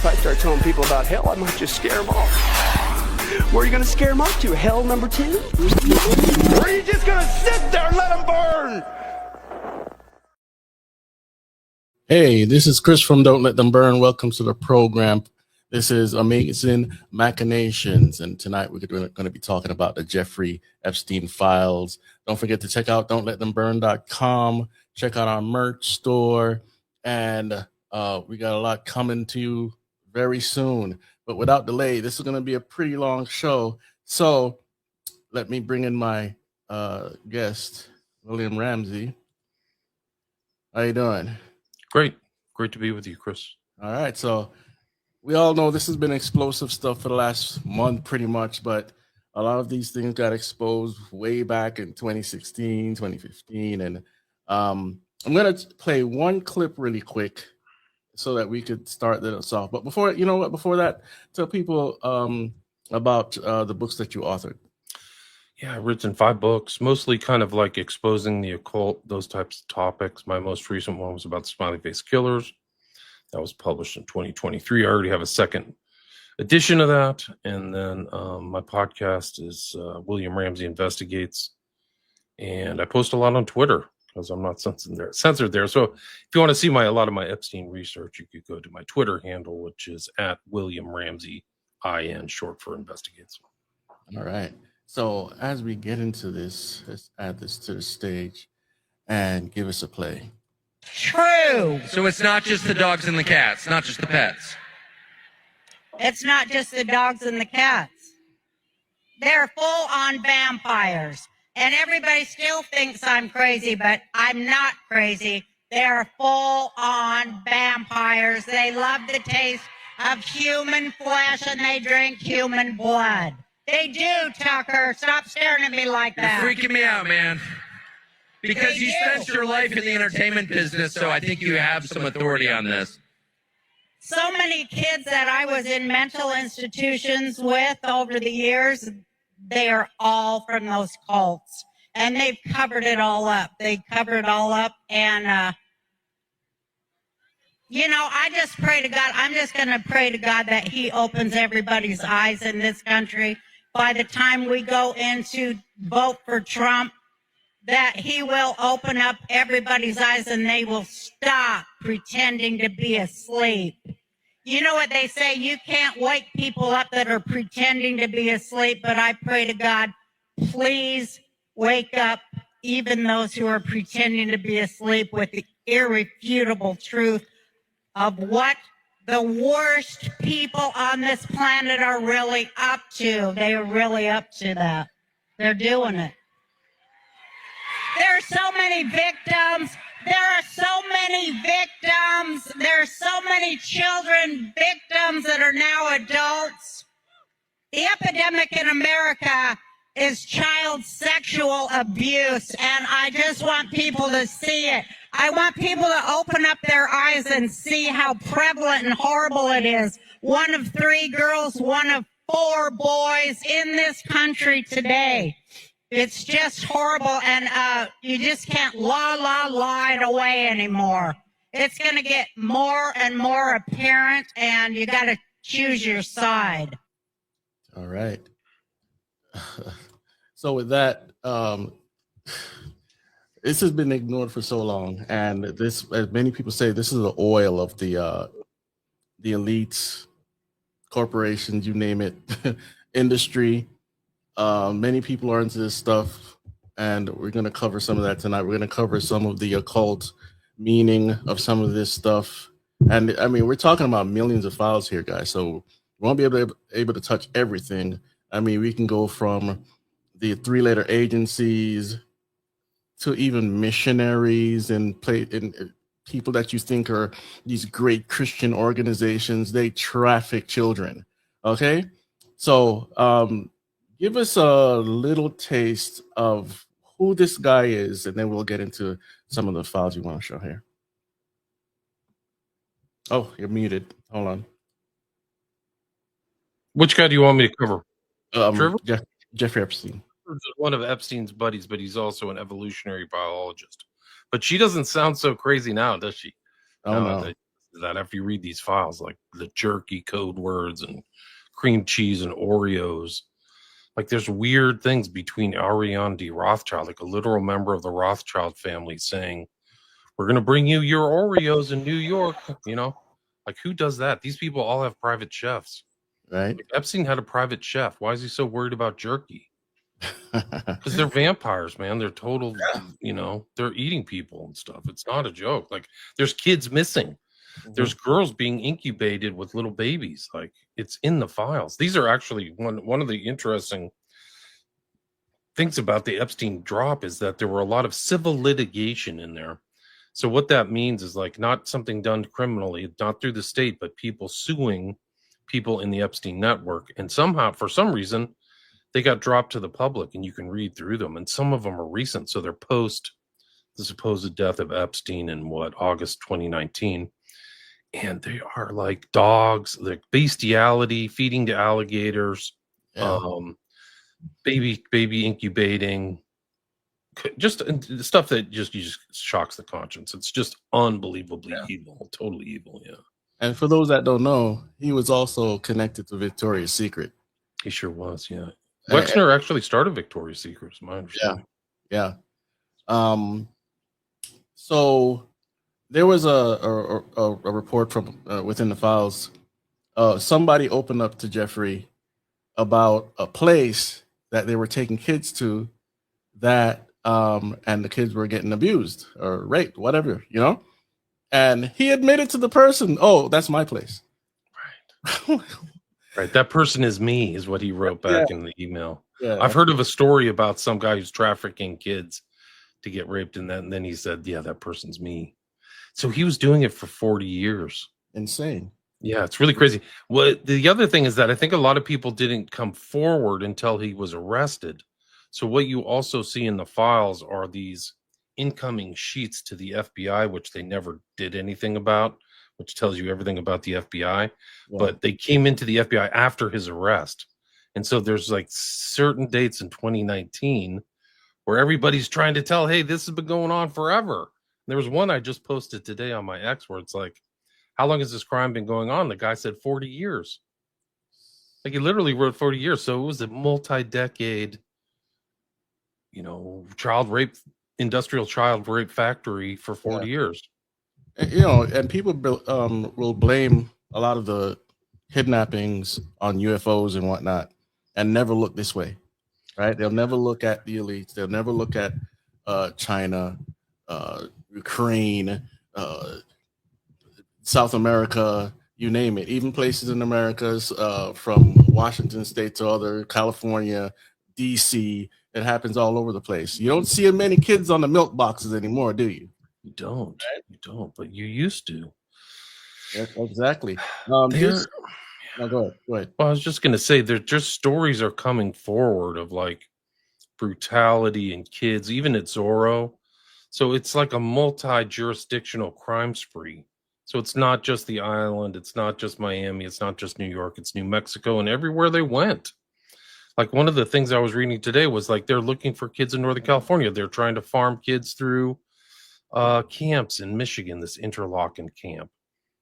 I start telling people about hell, I might just scare them off. Where are you going to scare them off to? Hell number 2? Or are you just going to sit there and let them burn? Hey, this is Chris from Don't Let Them Burn. Welcome to the program. This is Amazing Machinations, and tonight we're going to be talking about the Jeffrey Epstein files. Don't forget to check out don'tletthemburn.com. Check out our merch store, and we got a lot coming to you very soon. But without delay, this is going to be a pretty long show. So let me bring in my guest, William Ramsey. How you doing? Great to be with you, Chris. All right, so we all know this has been explosive stuff for the last month pretty much, but a lot of these things got exposed way back in 2016, 2015, and I'm going to play one clip really quick so that we could start this off. But before that, tell people about the books that you authored. Yeah, I've written 5 books, mostly kind of like exposing the occult, those types of topics. My most recent one was about the smiley face killers. That was published in 2023. I already have a second edition of that. And then my podcast is William Ramsey Investigates. And I post a lot on Twitter because I'm not censored there. So if you want to see a lot of my Epstein research, you could go to my Twitter handle, which is at William Ramsey, IN, short for Investigates. All right. So as we get into this, let's add this to the stage and give us a play. True. So it's not just the dogs and the cats, not just the pets. It's not just the dogs and the cats. They're full-on vampires. And everybody still thinks I'm crazy, but I'm not crazy. They're full-on vampires. They love the taste of human flesh and they drink human blood. They do, Tucker. Stop staring at me like that. You're freaking me out, man. Because you spent your life in the entertainment business, so I think you have some authority on this. So many kids that I was in mental institutions with over the years, they are all from those cults. And they've covered it all up. And, I just pray to God. I'm just going to pray to God that he opens everybody's eyes in this country. By the time we go into vote for Trump, that he will open up everybody's eyes and they will stop pretending to be asleep. You know what they say, you can't wake people up that are pretending to be asleep, but I pray to God, please wake up even those who are pretending to be asleep with the irrefutable truth of what the worst people on this planet are really up to. They are really up to that. They're doing it. There are so many victims. There are so many victims. There are so many children victims that are now adults. The epidemic in America is child sexual abuse, and I just want people to see it. I want people to open up their eyes and see how prevalent and horrible it is. 1 of 3 girls, 1 of 4 boys in this country today. It's just horrible, and you just can't lie it away anymore. It's going to get more and more apparent, and you got to choose your side. All right. So with that, this has been ignored for so long, and this, as many people say, this is the oil of the elites, corporations, you name it, industry. Many people are into this stuff, and we're going to cover some of that tonight. We're going to cover some of the occult meaning of some of this stuff. And I mean, we're talking about millions of files here, guys, so we won't be able to touch everything. I mean, we can go from the 3-letter agencies to even missionaries and people that you think are these great Christian organizations. They traffic children. Okay, so give us a little taste of who this guy is, and then we'll get into some of the files you want to show here. Oh, you're muted. Hold on. Which guy do you want me to cover? Jeffrey Epstein. One of Epstein's buddies, but he's also an evolutionary biologist. But she doesn't sound so crazy now, does she? Oh, no. to that after you read these files, like the jerky code words and cream cheese and Oreos. Like there's weird things between Ariane de Rothschild, like a literal member of the Rothschild family, saying, "We're going to bring you your Oreos in New York." Like who does that? These people all have private chefs. Right. Like Epstein had a private chef. Why is he so worried about jerky? Because they're vampires, man. They're total, they're eating people and stuff. It's not a joke. Like there's kids missing. There's girls being incubated with little babies. Like it's in the files. These are actually one of the interesting things about the Epstein drop is that there were a lot of civil litigation in there. So what that means is like not something done criminally, not through the state, but people suing people in the Epstein network. And somehow, for some reason, they got dropped to the public and you can read through them. And some of them are recent. So they're post the supposed death of Epstein in August 2019. And they are like dogs, like bestiality, feeding to alligators, baby incubating, just stuff that just shocks the conscience. It's just unbelievably evil, totally evil. Yeah. And for those that don't know, he was also connected to Victoria's Secret. He sure was. Yeah. Wexner actually started Victoria's Secret, is my understanding. Yeah. So there was a report from within the files. Somebody opened up to Jeffrey about a place that they were taking kids to that and the kids were getting abused or raped, whatever, and he admitted to the person, "Oh, that's my place." Right. Right. That person is me, is what he wrote back in the email. Yeah. I've heard of a story about some guy who's trafficking kids to get raped, and then he said, "Yeah, that person's me." So he was doing it for 40 years. Insane. Yeah, it's really crazy. Well, the other thing is that I think a lot of people didn't come forward until he was arrested. So what you also see in the files are these incoming sheets to the FBI, which they never did anything about, which tells you everything about the FBI. Yeah. But they came into the FBI after his arrest. And so there's like certain dates in 2019 where everybody's trying to tell, hey, this has been going on forever. There was one I just posted today on my X where it's like, how long has this crime been going on? The guy said 40 years. Like he literally wrote 40 years. So it was a multi-decade, industrial child rape factory for 40 years. And people will blame a lot of the kidnappings on UFOs and whatnot and never look this way, right? They'll never look at the elites. They'll never look at China, Ukraine, South America, you name it, even places in Americas, from Washington State to other California, DC. It happens all over the place. You don't see many kids on the milk boxes anymore, do you? You don't. Right? You don't, but you used to. Yes, exactly. No, go ahead. Well, I was just going to say, there just stories are coming forward of like brutality in kids, even at Zorro. So it's like a multi-jurisdictional crime spree. So it's not just the island. It's not just Miami. It's not just New York. It's New Mexico and everywhere they went. Like one of the things I was reading today was like they're looking for kids in Northern California. They're trying to farm kids through camps in Michigan, this Interlochen camp.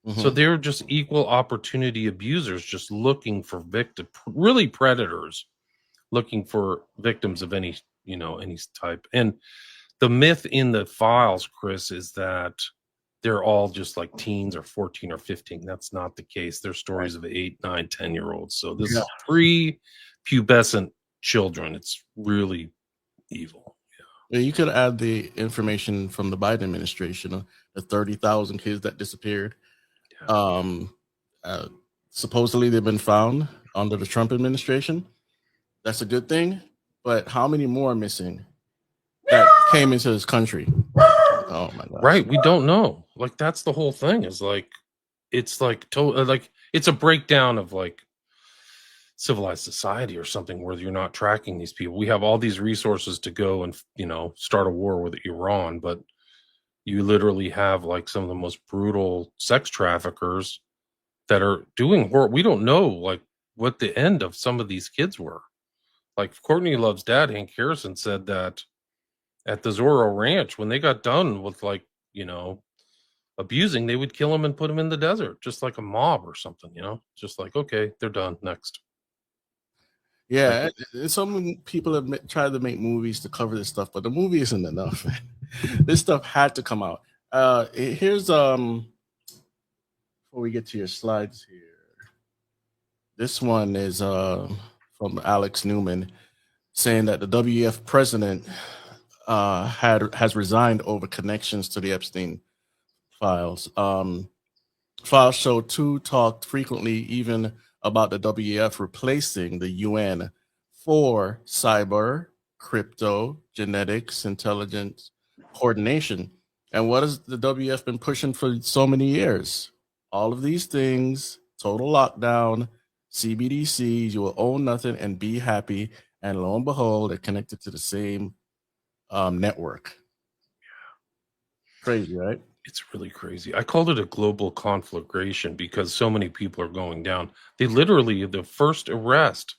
Mm-hmm. So they're just equal opportunity abusers, just looking for victims, really predators, looking for victims of any type. And the myth in the files, Chris, is that they're all just like teens or 14 or 15. That's not the case. They're stories of 8, 9, 10-year-olds. So this is pre-pubescent children. It's really evil. Yeah, you could add the information from the Biden administration, the 30,000 kids that disappeared. Supposedly they've been found under the Trump administration. That's a good thing. But how many more are missing that came into this country? Oh my God. Right. We don't know. Like, that's the whole thing, is like, it's like, it's a breakdown of like civilized society or something where you're not tracking these people. We have all these resources to go and, start a war with Iran, but you literally have like some of the most brutal sex traffickers that are doing horror. We don't know like what the end of some of these kids were. Like Courtney Love's dad, Hank Harrison, said that at the Zorro Ranch, when they got done with like, abusing, they would kill them and put them in the desert, just like a mob or something, just like, okay, they're done, next. Yeah, some people have tried to make movies to cover this stuff, but the movie isn't enough. This stuff had to come out. Here's before we get to your slides here. This one is from Alex Newman saying that the WEF president has resigned over connections to the Epstein files. Files show two talked frequently even about the WEF replacing the UN for cyber, crypto, genetics, intelligence coordination. And what has the WEF been pushing for so many years? All of these things, total lockdown, CBDCs, you will own nothing and be happy. And lo and behold, they're connected to the same network. Crazy, right? It's really crazy. I called it a global conflagration because so many people are going down. They literally, the first arrest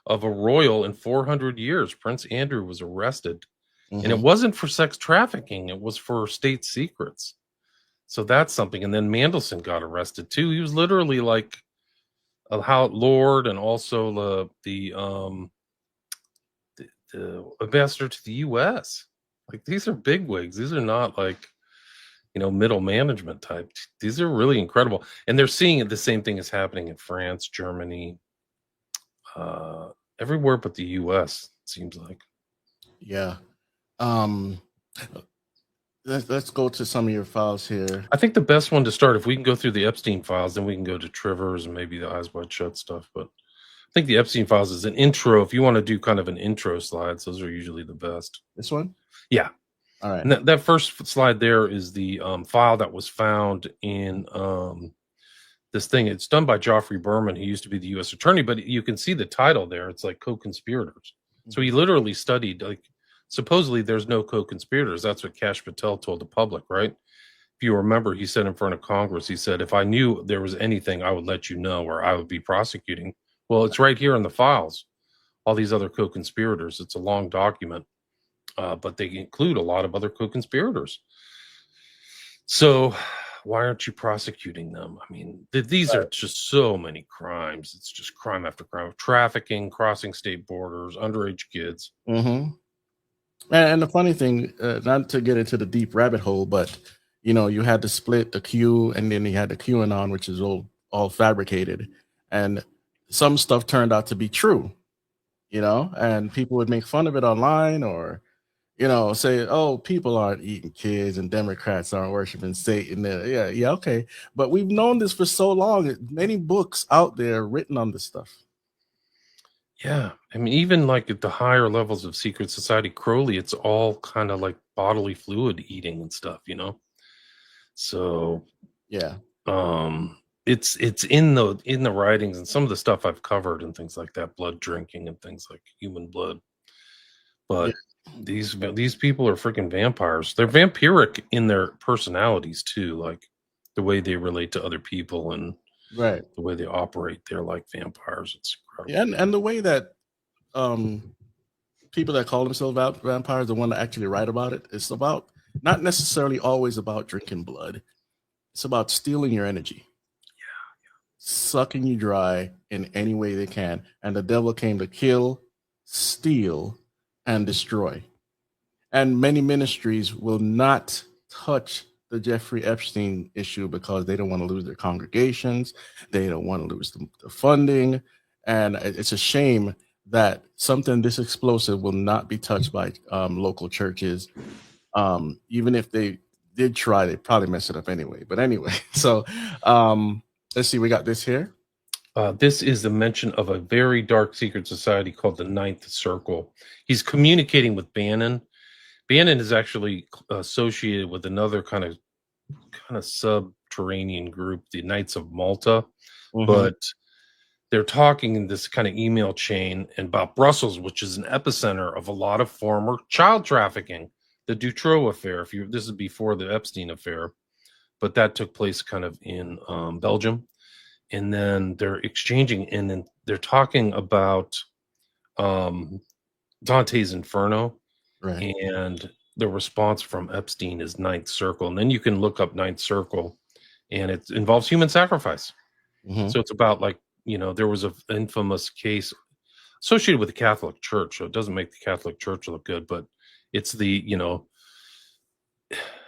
of a royal in 400 years, Prince Andrew was arrested. And it wasn't for sex trafficking. It was for state secrets. So that's something. And then Mandelson got arrested too. He was literally like a Lord and also the ambassador to the U.S. Like, these are bigwigs. These are not like, middle management type. These are really incredible. And they're seeing it. The same thing is happening in France, Germany, everywhere but the U.S., it seems like. Yeah. Let's go to some of your files here. I think the best one to start, if we can go through the Epstein files, then we can go to Trivers and maybe the Eyes Wide Shut stuff. But I think the Epstein files is an intro. If you want to do kind of an intro slides, those are usually the best. This one? Yeah. All right. And that first slide there is the file that was found in this thing. It's done by Geoffrey Berman, who used to be the U.S. attorney, but you can see the title there. It's like co-conspirators. So he literally studied, like, supposedly there's no co-conspirators. That's what Kash Patel told the public, right? If you remember, he said in front of Congress, he said, if I knew there was anything, I would let you know, or I would be prosecuting. Well, it's right here in the files, all these other co-conspirators. It's a long document, but they include a lot of other co-conspirators. So why aren't you prosecuting them? I mean, these are just so many crimes. It's just crime after crime. Trafficking, crossing state borders, underage kids. And the funny thing, not to get into the deep rabbit hole, but you had to split the Q, and then you had the QAnon, which is all fabricated, and some stuff turned out to be true, and people would make fun of it online, or say, oh, people aren't eating kids and Democrats aren't worshiping Satan. Yeah, okay, but we've known this for so long. Many books out there written on this stuff. Yeah, I mean, even like at the higher levels of secret society, Crowley, it's all kind of like bodily fluid eating and stuff, So yeah, it's in the writings, and some of the stuff I've covered and things like that, blood drinking and things like human blood. But these people are freaking vampires. They're vampiric in their personalities too, like the way they relate to other people and right, the way they operate. They're like vampires. It's incredible. Yeah, and the way that people that call themselves vampires, the one that actually write about it, it's about not necessarily always about drinking blood. It's about stealing your energy. Yeah. Sucking you dry in any way they can. And the devil came to kill, steal, and destroy. And many ministries will not touch the Jeffrey Epstein issue because they don't want to lose their congregations. They don't want to lose the funding. And it's a shame that something this explosive will not be touched by local churches. Even if they did try, they'd probably mess it up anyway. But anyway, so let's see, we got this here. This is the mention of a very dark secret society called the Ninth Circle. He's communicating with Bannon. Bannon is actually associated with another kind of subterranean group, the Knights of Malta. But they're talking in this kind of email chain about Brussels, which is an epicenter of a lot of former child trafficking. The Dutroux affair, this is before the Epstein affair, but that took place kind of in Belgium. And then they're exchanging, and then they're talking about Dante's Inferno. Right. And the response from Epstein is Ninth Circle. And then you can look up Ninth Circle, and it involves human sacrifice. Mhm. So it's about, like, there was an infamous case associated with the Catholic Church. So it doesn't make the Catholic Church look good, but it's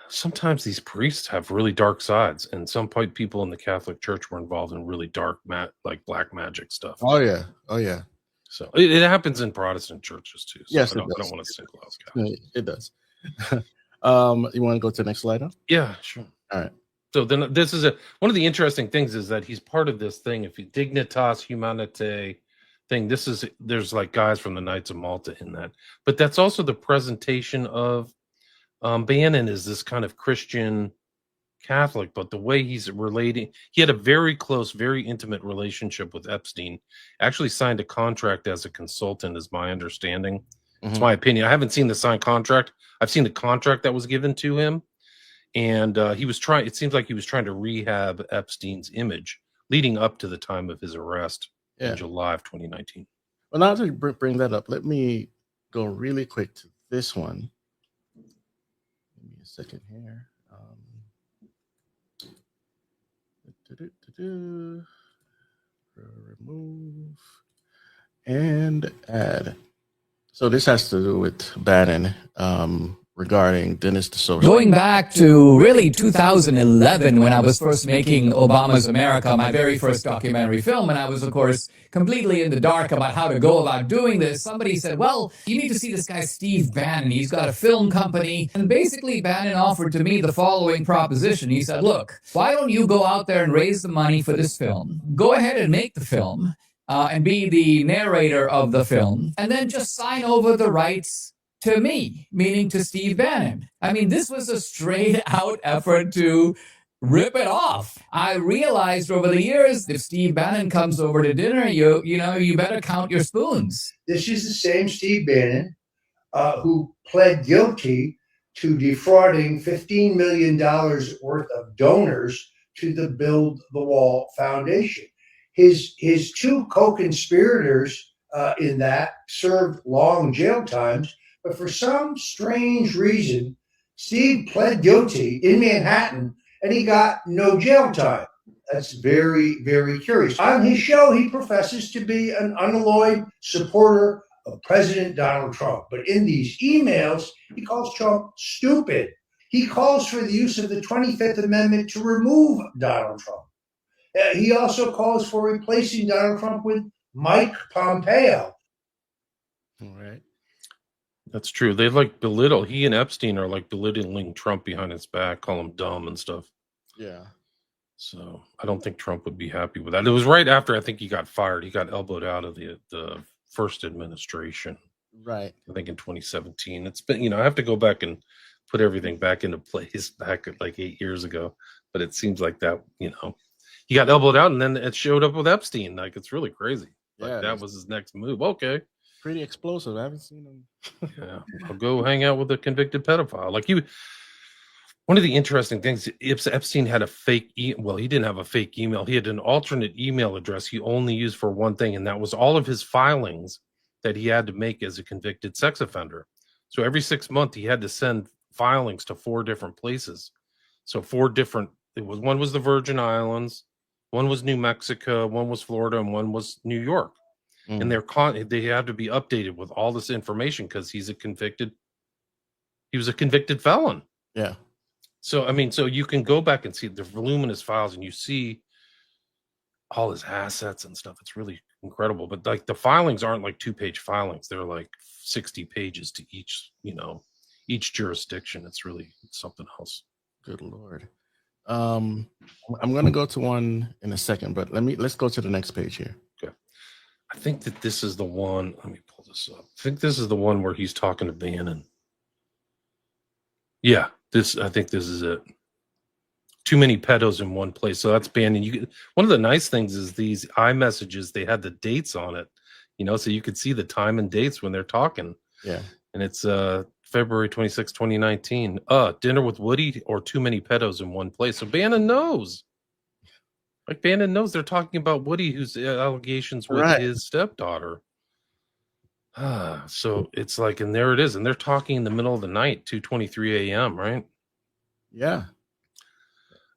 sometimes these priests have really dark sides, and some people in the Catholic Church were involved in really dark, like black magic stuff. Oh yeah. So it happens in Protestant churches too. So Yes, I don't does. want to single out Catholics. It does. You want to go to the next slide now? Yeah, sure. All right. So then this is one of the interesting things is that he's part of this thing. If you Dignitas Humanitae thing, there's like guys from the Knights of Malta in that, but that's also the presentation of Bannon is this kind of Christian Catholic, but the way he's relating, he had a very close, very intimate relationship with Epstein. Actually signed a contract as a consultant, is my understanding. It's my opinion. I haven't seen the signed contract. I've seen the contract that was given to him, and it seems like he was trying to rehab Epstein's image leading up to the time of his arrest in July of 2019. Well, now to bring that up, let me go really quick to this one. Give me a second here. Remove and add. So this has to do with Bannon regarding Dennis the Social. Going back to really 2011, when I was first making Obama's America, my very first documentary film, and I was, of course, completely in the dark about how to go about doing this, somebody said, well, you need to see this guy Steve Bannon. He's got a film company. And basically, Bannon offered to me the following proposition. He said, look, why don't you go out there and raise the money for this film? Go ahead and make the film and be the narrator of the film, and then just sign over the rights to me, meaning to Steve Bannon. I mean, this was a straight out effort to rip it off. I realized over the years, if Steve Bannon comes over to dinner, you better count your spoons. This is the same Steve Bannon who pled guilty to defrauding $15 million worth of donors to the Build the Wall Foundation. His two co-conspirators in that served long jail times. But for some strange reason, Steve pled guilty in Manhattan and he got no jail time. That's very, very curious. On his show, he professes to be an unalloyed supporter of President Donald Trump. But in these emails, he calls Trump stupid. He calls for the use of the 25th Amendment to remove Donald Trump. He also calls for replacing Donald Trump with Mike Pompeo. All right. That's true. They he and Epstein are like belittling Trump behind his back, call him dumb and stuff. Yeah. So I don't think Trump would be happy with that. It was right after I think he got fired. He got elbowed out of the first administration. Right. I think in 2017. It's been, I have to go back and put everything back into place back at like 8 years ago. But it seems like that, he got elbowed out and then it showed up with Epstein. Like, it's really crazy. Like, that was his next move. Okay. Pretty explosive. I haven't seen him. Yeah. I'll go hang out with a convicted pedophile. Like, one of the interesting things, Epstein had a fake he didn't have a fake email. He had an alternate email address he only used for one thing, and that was all of his filings that he had to make as a convicted sex offender. So every 6 months, he had to send filings to 4 different places. So 4 different, one was the Virgin Islands, one was New Mexico, one was Florida, and one was New York. And they had to be updated with all this information because he was a convicted felon. Yeah. So, so you can go back and see the voluminous files and you see all his assets and stuff. It's really incredible. But like the filings aren't like 2-page filings. They're like 60 pages to each, each jurisdiction. It's really something else. Good Lord. I'm going to go to one in a second, but let's go to the next page here. Okay. I think that this is the one. Let me pull this up. I think this is the one where he's talking to Bannon. Yeah. I think this is it. Too many pedos in one place. So that's Bannon. One of the nice things is these iMessages, they had the dates on it, so you could see the time and dates when they're talking. Yeah. And it's February 26, 2019. Dinner with Woody or too many pedos in one place. So Bannon knows. Like Bannon knows they're talking about Woody, whose allegations with his stepdaughter. So it's like, and there it is, and they're talking in the middle of the night, 2:23 a.m., right? Yeah.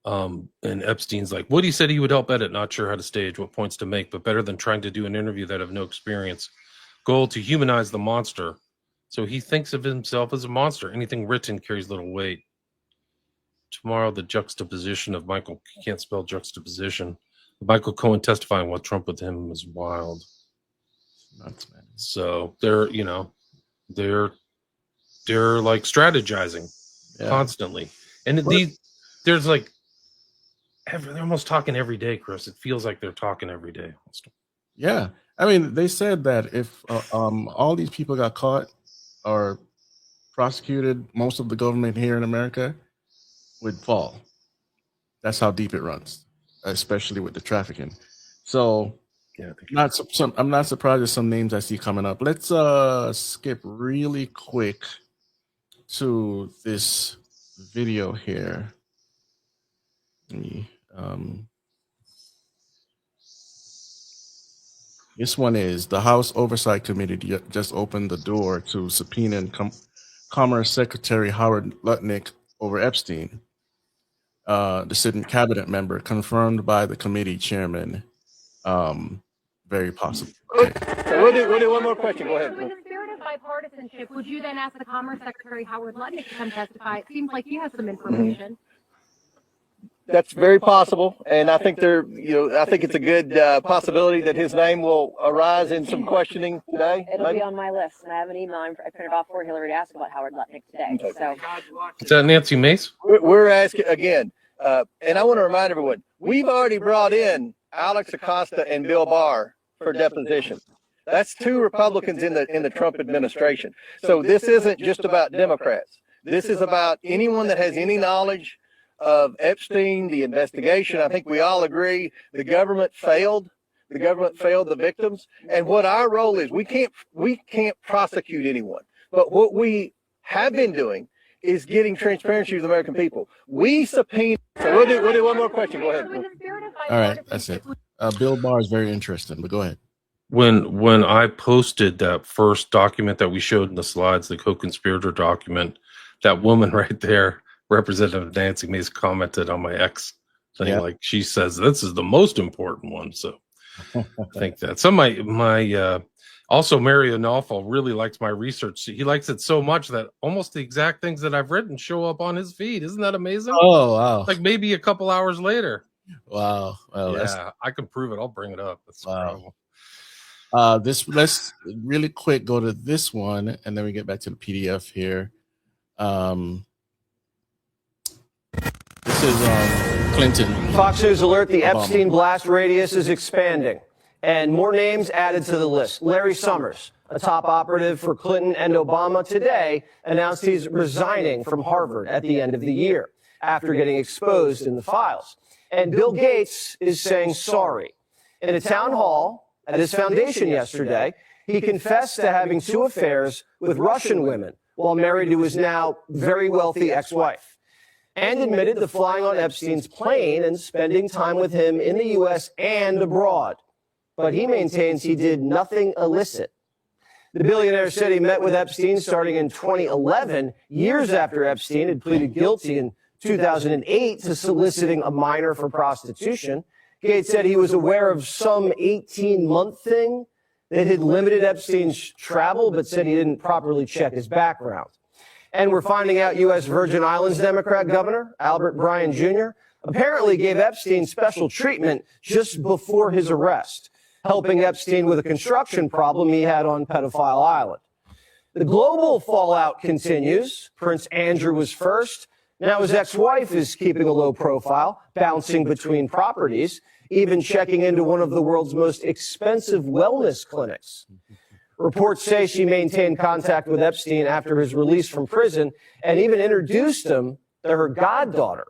And Epstein's like, Woody said he would help edit, not sure how to stage, what points to make, but better than trying to do an interview that have no experience. Goal to humanize the monster. So he thinks of himself as a monster. Anything written carries little weight. Tomorrow, the juxtaposition of Michael, can't spell juxtaposition. Michael Cohen testifying while Trump with him is wild. Nuts, man. So they're like strategizing constantly. And there's like, they're almost talking every day, Chris. It feels like they're talking every day. Yeah. I mean, they said that if all these people got caught or prosecuted, most of the government here in America would fall. That's how deep it runs, especially with the trafficking. So yeah, I'm not surprised at some names I see coming up. Let's skip really quick to this video here. Let me, this one is the House Oversight Committee just opened the door to subpoena Commerce Secretary Howard Lutnick over Epstein. The sitting cabinet member confirmed by the committee chairman. Very possible. Okay. We'll do one more question. Go ahead. So in the spirit of bipartisanship, would you then ask the Commerce Secretary Howard Lutnick to come testify? It seems like he has some information. That's very possible, and I think I think it's a good possibility that his name will arise in some questioning today. It'll be on my list, and I have an email I printed off for Hillary to ask about Howard Lutnick today. Okay. So, is that Nancy Mace? We're asking again, and I want to remind everyone: we've already brought in Alex Acosta and Bill Barr for deposition. That's two Republicans in the Trump administration. So this isn't just about Democrats. This is about anyone that has any knowledge of Epstein, the investigation. I think we all agree the government failed. The government failed the victims. And what our role is, we can't prosecute anyone. But what we have been doing is getting transparency to the American people. We subpoena. So we'll do one more question. Go ahead. All right, that's it. Bill Barr is very interesting, but go ahead. When I posted that first document that we showed in the slides, the co-conspirator document, that woman right there, Representative Nancy Mace, commented on my X thing, like she says this is the most important one. So I think that some my also Mary Anolfo really likes my research. He likes it so much that almost the exact things that I've written show up on his feed. Isn't that amazing? Oh wow! Like maybe a couple hours later. Wow! Well, yeah, I can prove it. I'll bring it up. That's wow. Let's really quick go to this one, and then we get back to the PDF here. This is Clinton. Fox News alert: the Epstein blast radius is expanding, and more names added to the list. Larry Summers, a top operative for Clinton and Obama, today announced he's resigning from Harvard at the end of the year after getting exposed in the files. And Bill Gates is saying sorry. In a town hall at his foundation yesterday, he confessed to having 2 affairs with Russian women while married to his now very wealthy ex-wife, and admitted to flying on Epstein's plane and spending time with him in the U.S. and abroad. But he maintains he did nothing illicit. The billionaire said he met with Epstein starting in 2011, years after Epstein had pleaded guilty in 2008 to soliciting a minor for prostitution. Gates said he was aware of some 18-month thing that had limited Epstein's travel, but said he didn't properly check his background. And we're finding out U.S. Virgin Islands Democrat Governor Albert Bryan Jr. apparently gave Epstein special treatment just before his arrest, helping Epstein with a construction problem he had on Pedophile Island. The global fallout continues. Prince Andrew was first. Now his ex-wife is keeping a low profile, bouncing between properties, even checking into one of the world's most expensive wellness clinics. Reports say she maintained contact with Epstein after his release from prison and even introduced him to her goddaughter.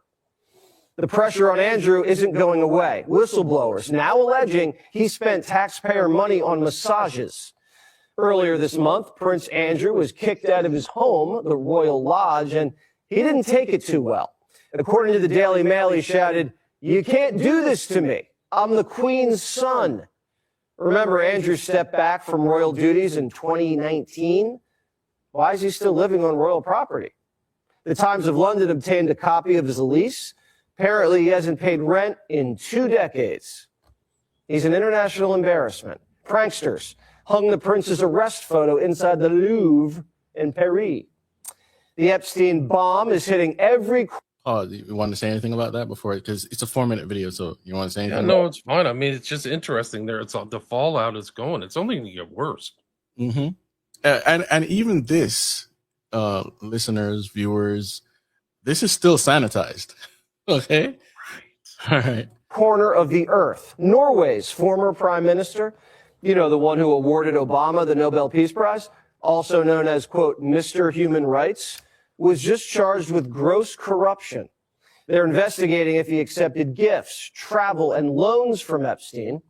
The pressure on Andrew isn't going away. Whistleblowers now alleging he spent taxpayer money on massages. Earlier this month, Prince Andrew was kicked out of his home, the Royal Lodge, and he didn't take it too well. According to the Daily Mail, he shouted, "You can't do this to me. I'm the Queen's son." Remember, Andrew stepped back from royal duties in 2019. Why is he still living on royal property? The Times of London obtained a copy of his lease. Apparently, he hasn't paid rent in 2 decades. He's an international embarrassment. Pranksters hung the prince's arrest photo inside the Louvre in Paris. The Epstein bomb is hitting every... Oh, you want to say anything about that before? Because it's a 4-minute video, so you want to say anything? Yeah, no, it's fine. I mean, it's just interesting there. It's the fallout is going. It's only going to get worse. Mm-hmm. And even this, listeners, viewers, this is still sanitized. Okay? Right. All right. Corner of the earth. Norway's former prime minister, you know, the one who awarded Obama the Nobel Peace Prize, also known as, quote, Mr. Human Rights, was just charged with gross corruption. They're investigating if he accepted gifts, travel, and loans from Epstein.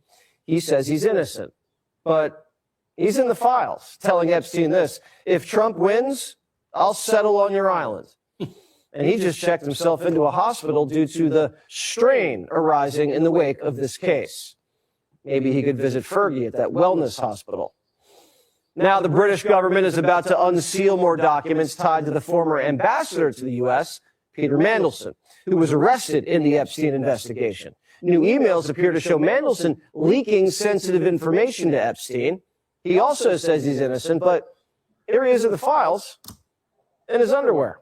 He says he's innocent, but he's in the files, telling Epstein this: if Trump wins, I'll settle on your island. And he just checked himself into a hospital due to the strain arising in the wake of this case. Maybe he could visit Fergie at that wellness hospital. Now the British government is about to unseal more documents tied to the former ambassador to the U.S., Peter Mandelson, who was arrested in the Epstein investigation. New emails appear to show Mandelson leaking sensitive information to Epstein. He also says he's innocent, but here he is in the files in his underwear.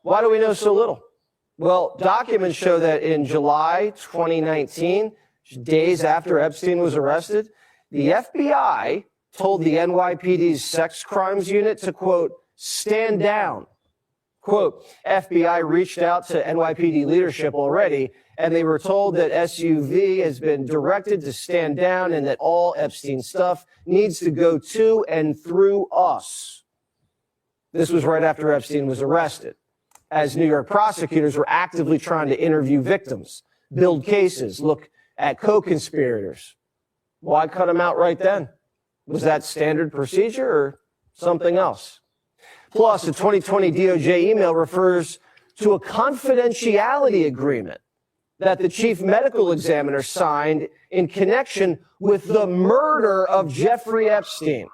Why do we know so little? Well, documents show that in July 2019, days after Epstein was arrested, the FBI told the NYPD's sex crimes unit to, quote, stand down. Quote, FBI reached out to NYPD leadership already, and they were told that SUV has been directed to stand down and that all Epstein stuff needs to go to and through us. This was right after Epstein was arrested, as New York prosecutors were actively trying to interview victims, build cases, look at co-conspirators. Why cut them out right then? Was that standard procedure or something else? Plus, a 2020 DOJ email refers to a confidentiality agreement that the chief medical examiner signed in connection with the murder of Jeffrey Epstein.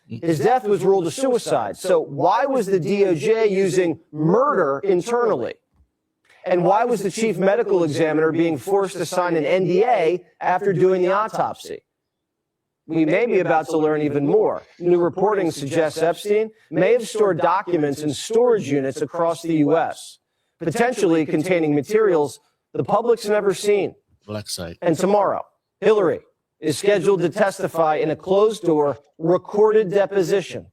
His death was ruled a suicide. So why was the DOJ using murder internally? And why was the chief medical examiner being forced to sign an NDA after doing the autopsy? We may be about to learn even more. New reporting suggests Epstein may have stored documents in storage units across the U.S., potentially containing materials the public's never seen. Black site. And tomorrow, Hillary is scheduled to testify in a closed-door, recorded deposition.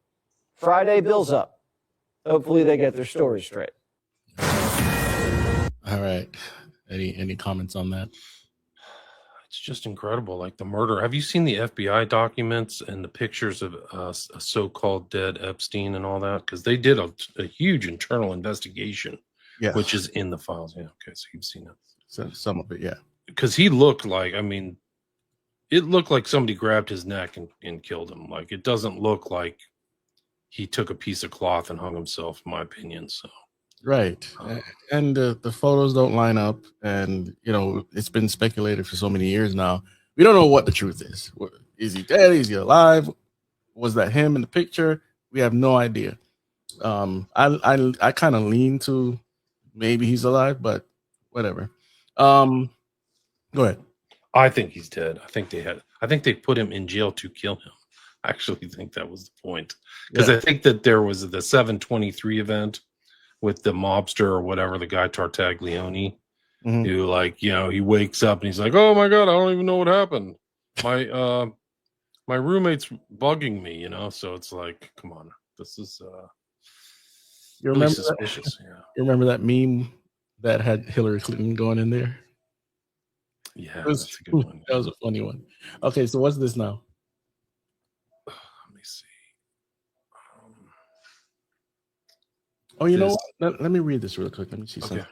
Friday, Bill's up. Hopefully they get their story straight. All right. Any comments on that? It's just incredible, like the murder. Have you seen the FBI documents and the pictures of a so-called dead Epstein and all that? Because they did a huge internal investigation, Yeah. which is in the files. Yeah, okay, so you've seen it. So, some of it, yeah. Because he looked like, I mean, it looked like somebody grabbed his neck and killed him. Like, it doesn't look like he took a piece of cloth and hung himself, in my opinion. So, right. And the photos don't line up. And, you know, it's been speculated for so many years now. We don't know what the truth is. Is he dead? Is he alive? Was that him in the picture? We have no idea. I kind of lean to maybe he's alive, but whatever. Go ahead. I think he's dead. I think they put him in jail to kill him. I actually think that was the point. Because I think that there was the 723 event with the mobster or whatever, the guy Tartaglione, who, like, you know, he wakes up and he's like, oh my God, I don't even know what happened. My roommate's bugging me, you know? So it's like, come on, this is You really remember suspicious. Yeah. You remember that meme that had Hillary Clinton going in there? Yeah, That's a good one. That was a funny one. Okay, so what's this now? Let me see. Oh, you know what? Let me read this real quick. Let me see something.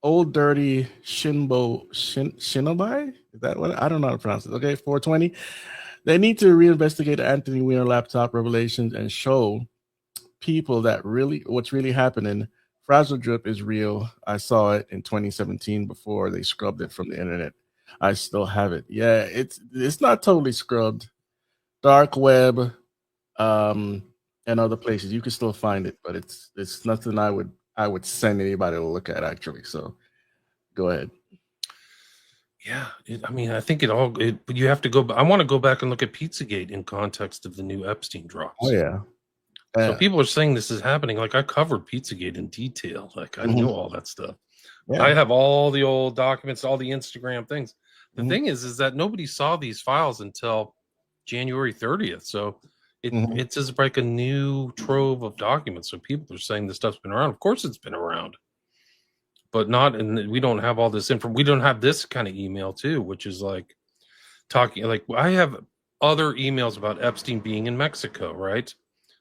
Old Dirty Shinobi? Is that what? I don't know how to pronounce it. Okay, 420. They need to reinvestigate Anthony Weiner laptop revelations and show people that what's really happening. Frazzle Drip is real. I saw it in 2017 before they scrubbed it from the internet. I still have it. Yeah, it's not totally scrubbed. Dark web, and other places you can still find it, but it's nothing I would send anybody to look at actually. So go ahead. Yeah, I mean, I think you have to go. I want to go back and look at Pizzagate in context of the new Epstein drops. Oh yeah. So people are saying this is happening. Like I covered Pizzagate in detail. Like I knew all that stuff. Yeah. I have all the old documents, all the Instagram things. The thing is that nobody saw these files until January 30th. So it's just like a new trove of documents. So people are saying this stuff's been around. Of course it's been around. But not, and we don't have all this information. We don't have this kind of email too, which is like talking, like I have other emails about Epstein being in Mexico, right?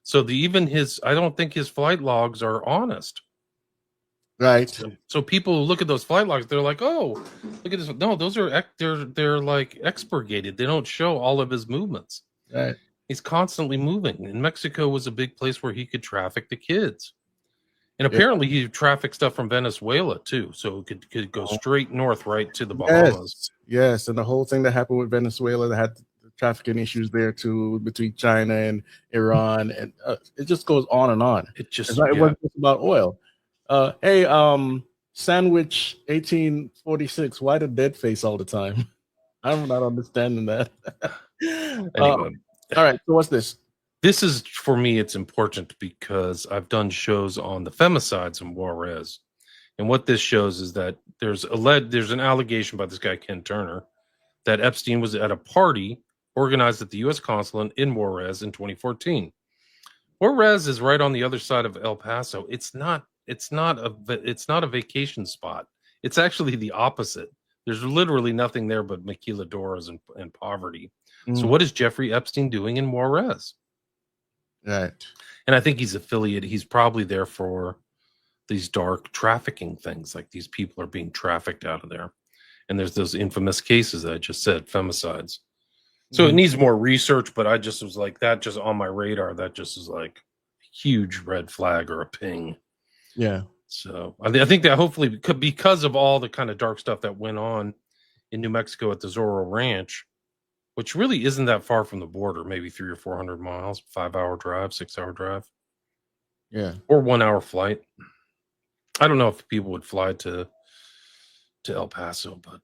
So I don't think his flight logs are honest. Right. So people who look at those flight logs, they're like, oh, look at this. No, those are, they're like expurgated. They don't show all of his movements. Right. He's constantly moving. And Mexico was a big place where he could traffic the kids. And apparently he trafficked stuff from Venezuela too. So it could go straight north, right to the Bahamas. Yes. And the whole thing that happened with Venezuela, that had trafficking issues there too, between China and Iran. And it just goes on and on. It wasn't just about oil. Hey, Sandwich 1846, why the dead face all the time? I'm not understanding that. Anyway. All right, so what's this? This is, for me, it's important because I've done shows on the femicides in Juarez. And what this shows is that there's an allegation by this guy, Ken Turner, that Epstein was at a party organized at the U.S. consulate in Juarez in 2014. Juarez is right on the other side of El Paso. It's not a vacation spot. It's actually the opposite. There's literally nothing there but maquiladoras and poverty. So what is Jeffrey Epstein doing in Juarez? Right. And I think he's affiliated. He's probably there for these dark trafficking things. Like these people are being trafficked out of there. And there's those infamous cases that I just said, femicides. So it needs more research, but I just was like, that just on my radar, that just is like a huge red flag or a ping. Yeah. So I think that hopefully because of all the kind of dark stuff that went on in New Mexico at the Zorro Ranch, which really isn't that far from the border, maybe 300 or 400 miles, 5-hour drive, 6-hour drive. Yeah. Or 1-hour flight. I don't know if people would fly to El Paso, but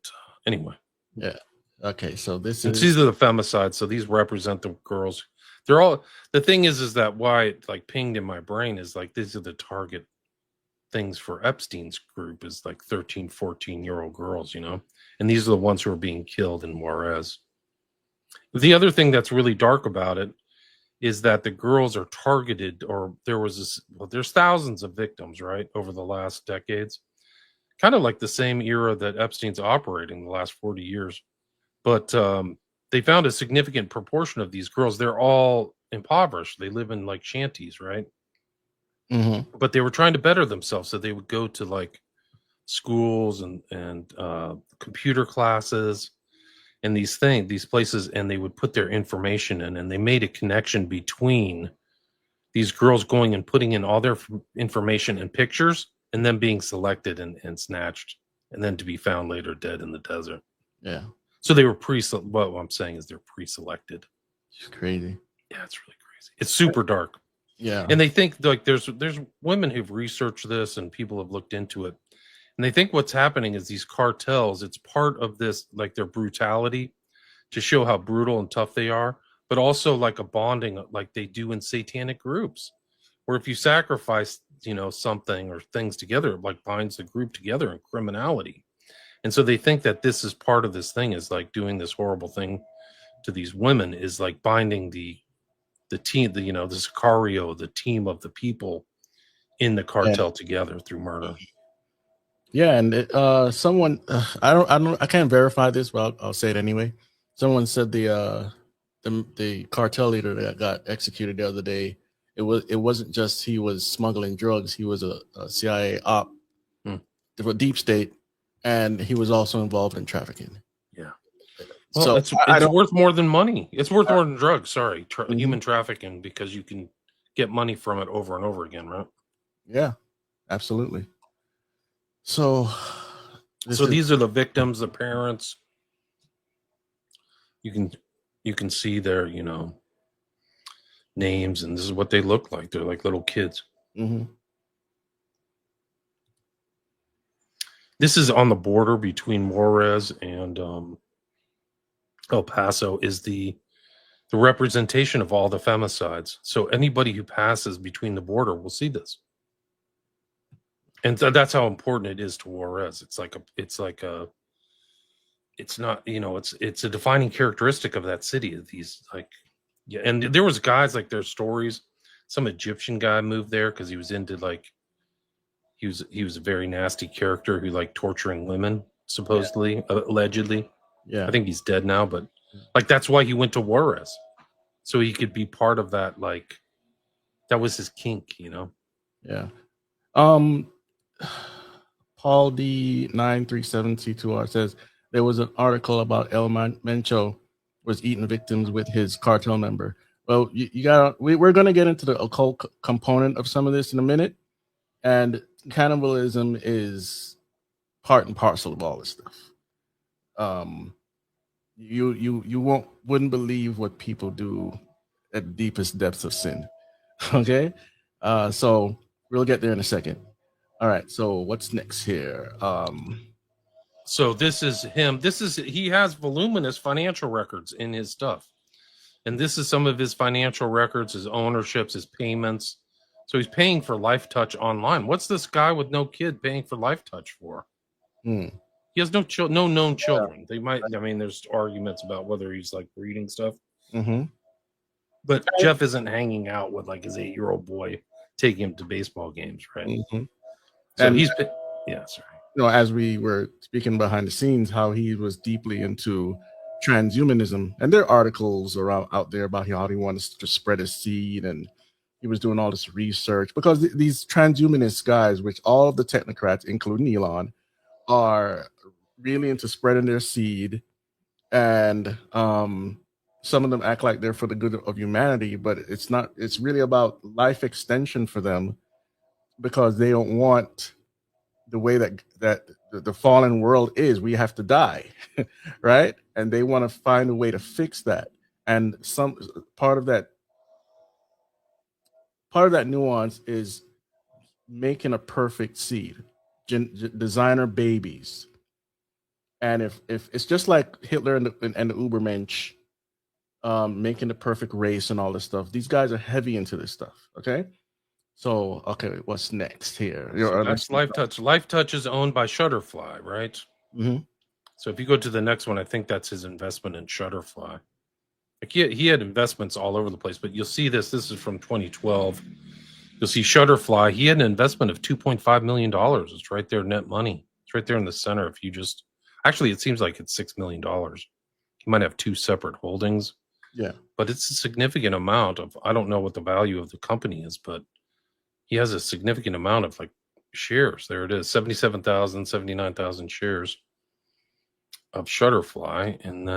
anyway. Yeah. Okay. So these are the femicides. So these represent the girls. They're all, the thing is that why it like pinged in my brain is like, these are the target things for Epstein's group is like 13, 14-year-old girls, and these are the ones who are being killed in Juarez. The other thing that's really dark about it is that the girls are targeted, or there's thousands of victims, right, over the last decades, kind of like the same era that Epstein's operating the last 40 years. But they found a significant proportion of these girls, they're all impoverished. They live in like shanties, right? But they were trying to better themselves, so they would go to like schools and computer classes and these places, and they would put their information in, and they made a connection between these girls going and putting in all their information and pictures, and then being selected and snatched, and then to be found later dead in the desert. Yeah. So they were what I'm saying is they're pre-selected. It's crazy. Yeah, it's really crazy. It's super dark. Yeah. And they think like there's women who've researched this and people have looked into it. And they think what's happening is these cartels, it's part of this, like their brutality to show how brutal and tough they are, but also like a bonding like they do in satanic groups, where if you sacrifice, something or things together, it like binds the group together in criminality. And so they think that this is part of this thing, is like doing this horrible thing to these women is like binding the team, the Sicario, the team of the people in the cartel together through murder. Yeah, and someone I can't verify this, but I'll say it anyway. Someone said the cartel leader that got executed the other day, it wasn't just he was smuggling drugs, he was a CIA op for deep state, and he was also involved in trafficking. Yeah. Well, so it's worth more than money. It's worth more than drugs. Sorry, human trafficking, because you can get money from it over and over again, right? Yeah, absolutely. So these are the victims, the parents. you can see their, you know, names, and this is what they look like. They're like little kids. Mm-hmm. This is on the border between Juarez and El Paso, is the representation of all the femicides. So anybody who passes between the border will see this. And that's how important it is to Juarez. It's not, you know, it's a defining characteristic of that city. These, like, yeah, and there was guys, like, their stories. Some Egyptian guy moved there because he was into, like, he was a very nasty character who liked torturing women, supposedly, allegedly. Yeah, I think he's dead now, but like that's why he went to Juarez, so he could be part of that. Like, that was his kink, you know. Yeah. Paul D937C2R says there was an article about El Mencho was eating victims with his cartel member. Well, you got we're going to get into the occult component of some of this in a minute, and cannibalism is part and parcel of all this stuff. You wouldn't believe what people do at the deepest depths of sin. Okay, so we'll get there in a second. All right, so what's next here? So this is him. He has voluminous financial records in his stuff, and this is some of his financial records, his ownerships, his payments. So he's paying for Life Touch online. What's this guy with no kid paying for Life Touch for? He has no known children. They might. I mean, there's arguments about whether he's like breeding stuff. Mm-hmm. But Jeff isn't hanging out with like his 8-year-old boy, taking him to baseball games, right? Mm-hmm. So and he's been, yeah, sorry. You know, as we were speaking behind the scenes, how he was deeply into transhumanism, and there are articles around out there about how he wanted to spread his seed, and he was doing all this research because these transhumanist guys, which all of the technocrats, including Elon, are really into spreading their seed, and some of them act like they're for the good of humanity, but it's not. It's really about life extension for them because they don't want the way that the fallen world is. We have to die, right? And they want to find a way to fix that. And some part of that nuance is making a perfect seed, designer babies. And if it's just like Hitler and the Ubermensch, making the perfect race and all this stuff, these guys are heavy into this stuff. Okay. So, okay, what's next here? So that's Life Touch. Life Touch is owned by Shutterfly, right? Mm-hmm. So if you go to the next one, I think that's his investment in Shutterfly. Like he had investments all over the place, but you'll see this. This is from 2012. You'll see Shutterfly. He had an investment of $2.5 million. It's right there, net money. It's right there in the center. If you just actually, it seems like it's $6 million. He might have two separate holdings. Yeah, but it's a significant amount of. I don't know what the value of the company is, but he has a significant amount of like shares. There it is, 79,000 shares of Shutterfly, and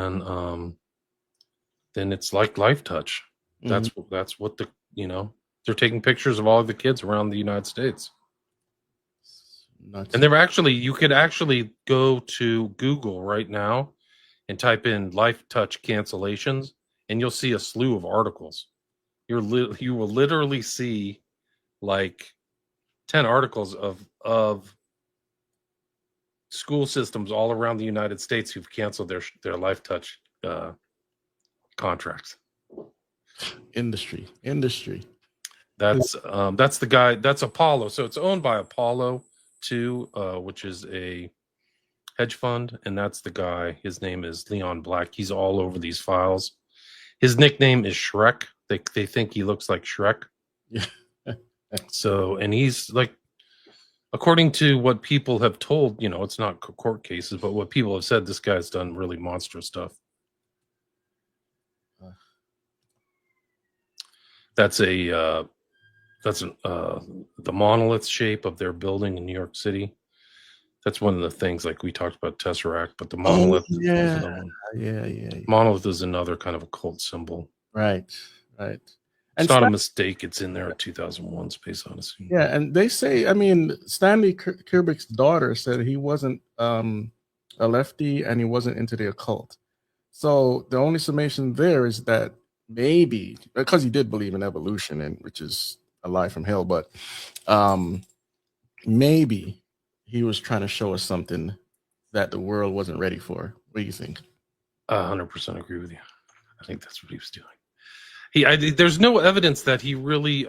then it's like Life Touch. That's what the, you know, they're taking pictures of all of the kids around the United States. And they're actually, you could actually go to Google right now and type in Life Touch cancellations, and you'll see a slew of articles. You will literally see like 10 articles of school systems all around the United States who've canceled their Life Touch contracts. Industry. That's the guy. That's Apollo. So it's owned by Apollo 2, which is a hedge fund, and that's the guy. His name is Leon Black. He's all over these files. His nickname is Shrek. They think he looks like Shrek. Yeah. So, and he's like, according to what people have told, you know, it's not court cases, but what people have said, this guy's done really monstrous stuff. That's the monolith shape of their building in New York City. That's one of the things, like we talked about Tesseract, but the monolith. Yeah. Monolith is another kind of a cult symbol. Right. It's not a mistake. It's in there at 2001 Space Odyssey. Yeah, and they say, I mean, Stanley Kubrick's daughter said he wasn't a lefty and he wasn't into the occult. So the only summation there is that maybe, because he did believe in evolution, and which is a lie from hell, but maybe he was trying to show us something that the world wasn't ready for. What do you think? 100% agree with you. I think that's what he was doing. There's no evidence that he really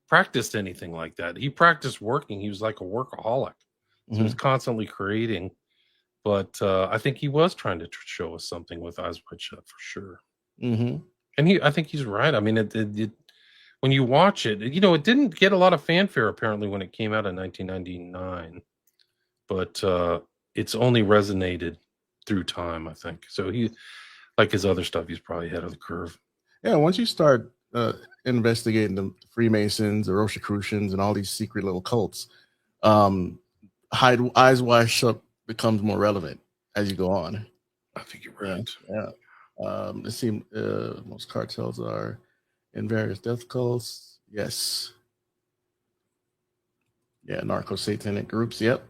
practiced anything like that. He practiced working. He was like a workaholic. So he was constantly creating. But I think he was trying to show us something with Eyes Wide Shut for sure. And I think he's right. I mean, when you watch it, you know, it didn't get a lot of fanfare apparently when it came out in 1999, but it's only resonated through time, I think. So he, like his other stuff, he's probably ahead of the curve. Yeah, once you start investigating the Freemasons, the Rosicrucians, and all these secret little cults, Eyes Wide Shut becomes more relevant as you go on. I think you're right. Yeah. Let's see. Most cartels are in various death cults. Yes. Yeah, narco-satanic groups. Yep.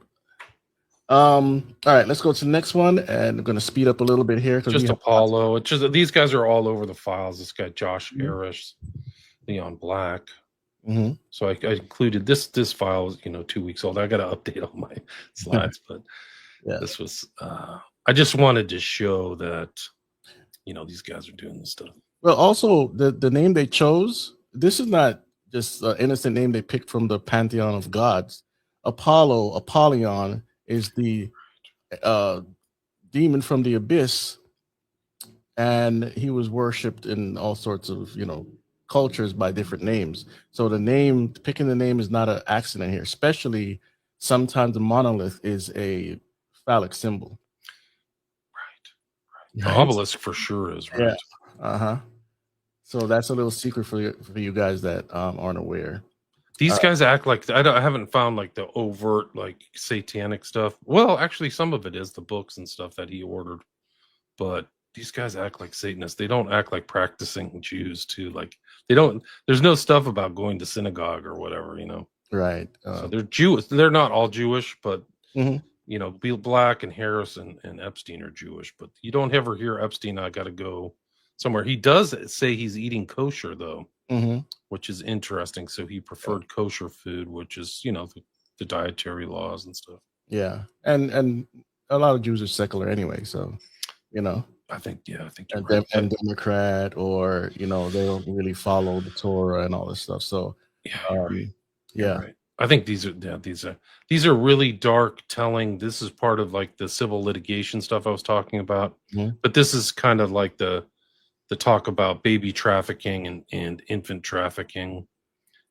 All right, let's go to the next one, and I'm going to speed up a little bit here. Just Apollo. It's just these guys are all over the files. This guy Josh Harris, Leon Black. So I included this file, 2 weeks old. I got to update all my slides, but this was. I just wanted to show that, these guys are doing this stuff. Well, also the name they chose. This is not just an innocent name they picked from the pantheon of gods. Apollyon, is the demon from the abyss, and he was worshipped in all sorts of cultures by different names. So picking the name is not an accident here. Especially sometimes the monolith is a phallic symbol. Right. The obelisk for sure is right. Yeah. So that's a little secret for you guys that aren't aware. These guys act like I haven't found like the overt like satanic stuff. Well, actually, some of it is the books and stuff that he ordered, but these guys act like Satanists. They don't act like practicing Jews too. Like they don't. There's no stuff about going to synagogue or whatever. Right. So they're Jewish. They're not all Jewish, but Bill Black and Harris and Epstein are Jewish. But you don't ever hear Epstein. I got to go somewhere. He does say he's eating kosher though. Which is interesting. So he preferred kosher food, which is, the dietary laws and stuff. Yeah. And a lot of Jews are secular anyway. So, I think you're right. And Democrat, or, they don't really follow the Torah and all this stuff. So, right. I think these are really dark telling. This is part of like the civil litigation stuff I was talking about. But this is kind of like the talk about baby trafficking and infant trafficking.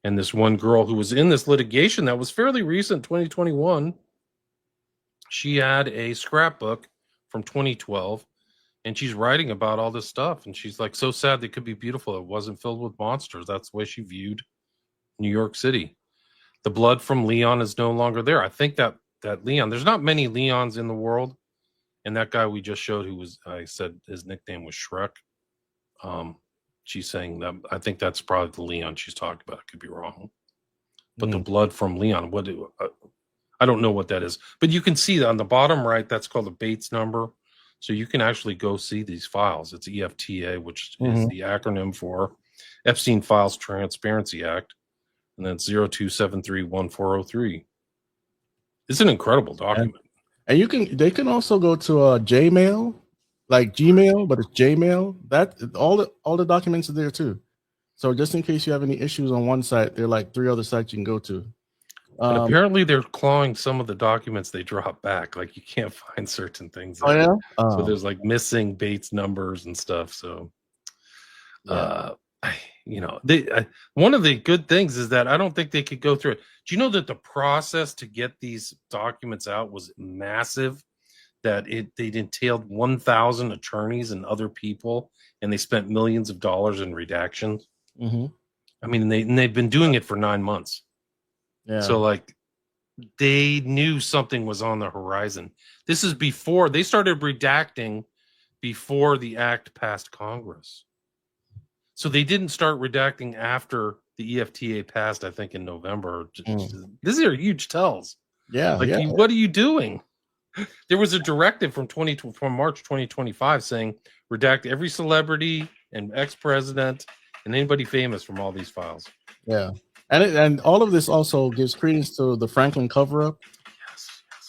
And this one girl who was in this litigation that was fairly recent, 2021, she had a scrapbook from 2012, and she's writing about all this stuff. And she's like, so sad they could be beautiful. It wasn't filled with monsters. That's the way she viewed New York City. The blood from Leon is no longer there. I think that Leon, there's not many Leons in the world. And that guy we just showed I said his nickname was Shrek. She's saying that I think that's probably the Leon she's talking about. I could be wrong, but the blood from Leon, I don't know what that is, but you can see that on the bottom right, that's called the Bates number. So you can actually go see these files. It's EFTA, which is the acronym for Epstein Files Transparency Act. And then 02731403. It's an incredible document. And they can also go to Jmail. Like Gmail, but it's Jmail. That all the documents are there too. So just in case you have any issues on one site, there are like 3 other sites you can go to. But apparently they're clawing some of the documents they drop back. Like you can't find certain things. Oh yeah. So there's like missing Bates numbers and stuff. So, one of the good things is that I don't think they could go through it. Do you know that the process to get these documents out was massive? That they entailed 1,000 attorneys and other people, and they spent millions of dollars in redactions. I mean, they've been doing it for 9 months. Yeah. So like, they knew something was on the horizon. This is before they started redacting, before the act passed Congress. So they didn't start redacting after the EFTA passed. I think in November. These are huge tells. Yeah. Like, what are you doing? There was a directive from March 2025 saying redact every celebrity and ex-president and anybody famous from all these files. Yeah, and all of this also gives credence to the Franklin cover-up,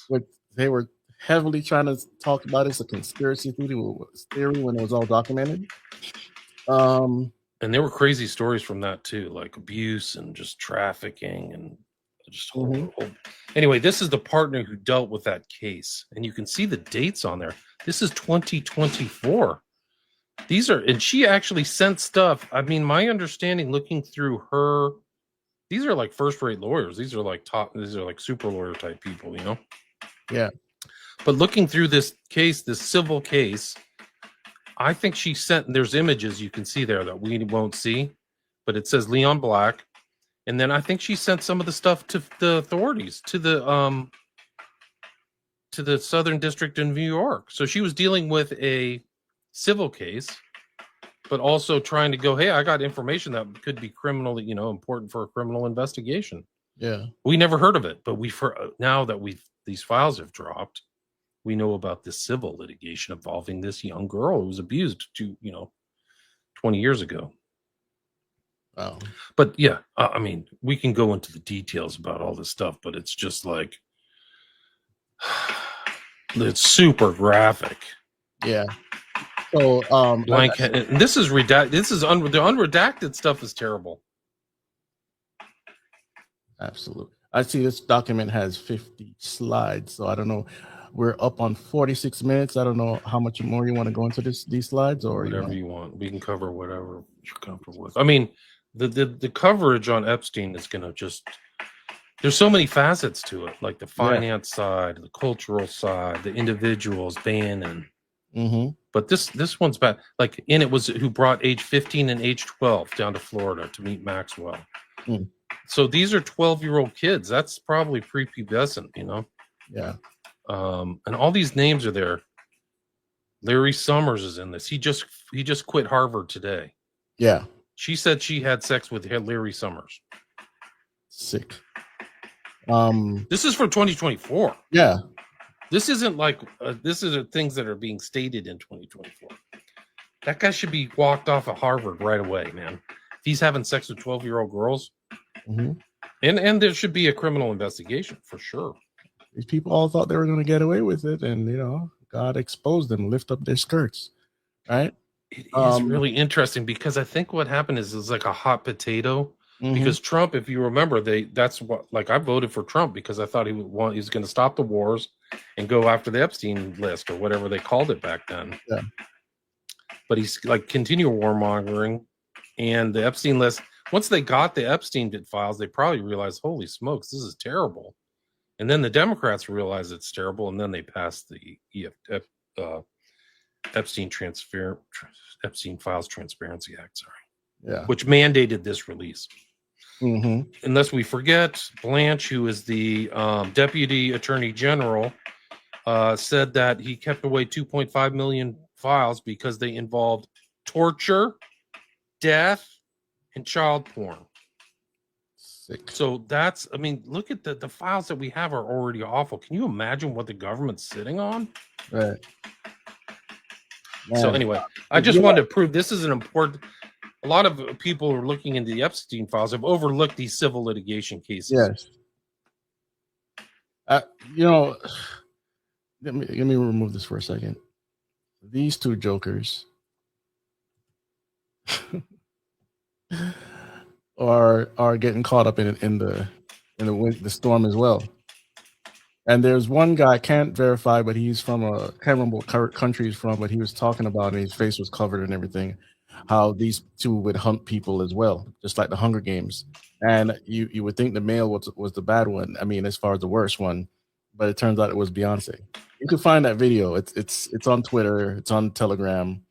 which they were heavily trying to talk about as a conspiracy theory when it was all documented. And there were crazy stories from that too, like abuse and just trafficking and just horrible. Anyway, this is the partner who dealt with that case, and you can see the dates on there. This is 2024. These are, and she actually sent stuff. I mean, my understanding, looking through her, these are like first-rate lawyers. These are like super lawyer type people, you know? Yeah. But looking through this case, this civil case, I think she sent, there's images you can see there that we won't see, but it says Leon Black. And then I think she sent some of the stuff to the authorities, to the Southern District in New York. So she was dealing with a civil case, but also trying to go, hey, I got information that could be criminally, you know, important for a criminal investigation. Yeah. We never heard of it, but now that these files have dropped, we know about this civil litigation involving this young girl who was abused 20 years ago. Wow. But yeah, I mean, we can go into the details about all this stuff, but it's just like, it's super graphic. Yeah. So, this is redacted. The unredacted stuff is terrible. Absolutely. I see this document has 50 slides, so I don't know. We're up on 46 minutes. I don't know how much more you want to go into these slides, or whatever you want. We can cover whatever you're comfortable with. I mean, the coverage on Epstein is going to just, there's so many facets to it, like the finance side, the cultural side, the individuals, Bannon. But this one's bad. Like, and it was who brought age 15 and age 12 down to Florida to meet Maxwell. So these are 12-year-old kids. That's probably prepubescent, you know? Yeah. And all these names are there. Larry Summers is in this. He just quit Harvard today. Yeah. She said she had sex with Larry Summers. Sick. This is from 2024. Yeah. This isn't like this is things that are being stated in 2024. That guy should be walked off of Harvard right away, man. If he's having sex with 12-year-old girls, and there should be a criminal investigation for sure. These people all thought they were going to get away with it, and God exposed them, lift up their skirts, right? It is really interesting because I think what happened is like a hot potato. Because Trump, if you remember, that's what, like, I voted for Trump because I thought he was going to stop the wars and go after the Epstein list or whatever they called it back then. Yeah. But he's like continue warmongering, and the Epstein list. Once they got the Epstein files, they probably realized, holy smokes, this is terrible. And then the Democrats realized it's terrible, and then they passed the Epstein Files Transparency Act. Yeah. Which mandated this release. Unless we forget, Blanche, who is the Deputy Attorney General, said that he kept away 2.5 million files because they involved torture, death, and child porn. Sick. So that's, I mean, look at the files that we have are already awful. Can you imagine what the government's sitting on? Right. So anyway, I just wanted to prove this is an important. A lot of people who are looking into the Epstein files have overlooked these civil litigation cases. Yes. Let me remove this for a second. These two jokers are getting caught up in the storm as well. And there's one guy I can't verify, but he's from can't remember what country he's from, but he was talking about, and his face was covered and everything, how these two would hunt people as well, just like the Hunger Games. And you would think the male was the bad one. I mean, as far as the worst one, but it turns out it was Beyonce. You can find that video. It's on Twitter. It's on Telegram.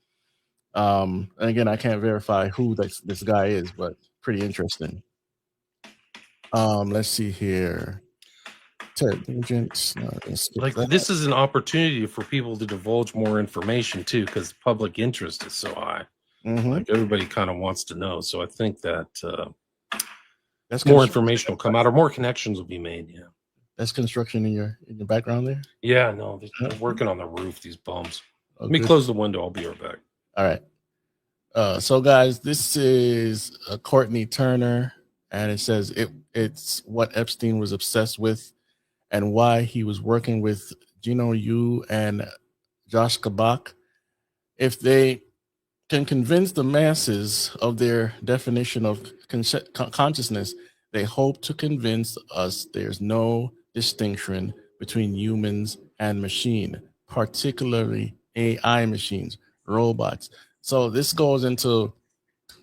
And again, I can't verify who this guy is, but pretty interesting. Let's see here. Like, this is an opportunity for people to divulge more information too, because public interest is so high. Like, everybody kind of wants to know. So I think that more information will come out, or more connections will be made. Yeah. That's construction in your background there. Yeah, no, they're working on the roof. These bums. Let me Okay. close the window. I'll be right back. All right. So guys, this is Courtney Turner, and it says it's what Epstein was obsessed with and why he was working with Gino Yu and Josh Kabak. If they can convince the masses of their definition of consciousness, they hope to convince us there's no distinction between humans and machine, particularly AI machines, robots. So this goes into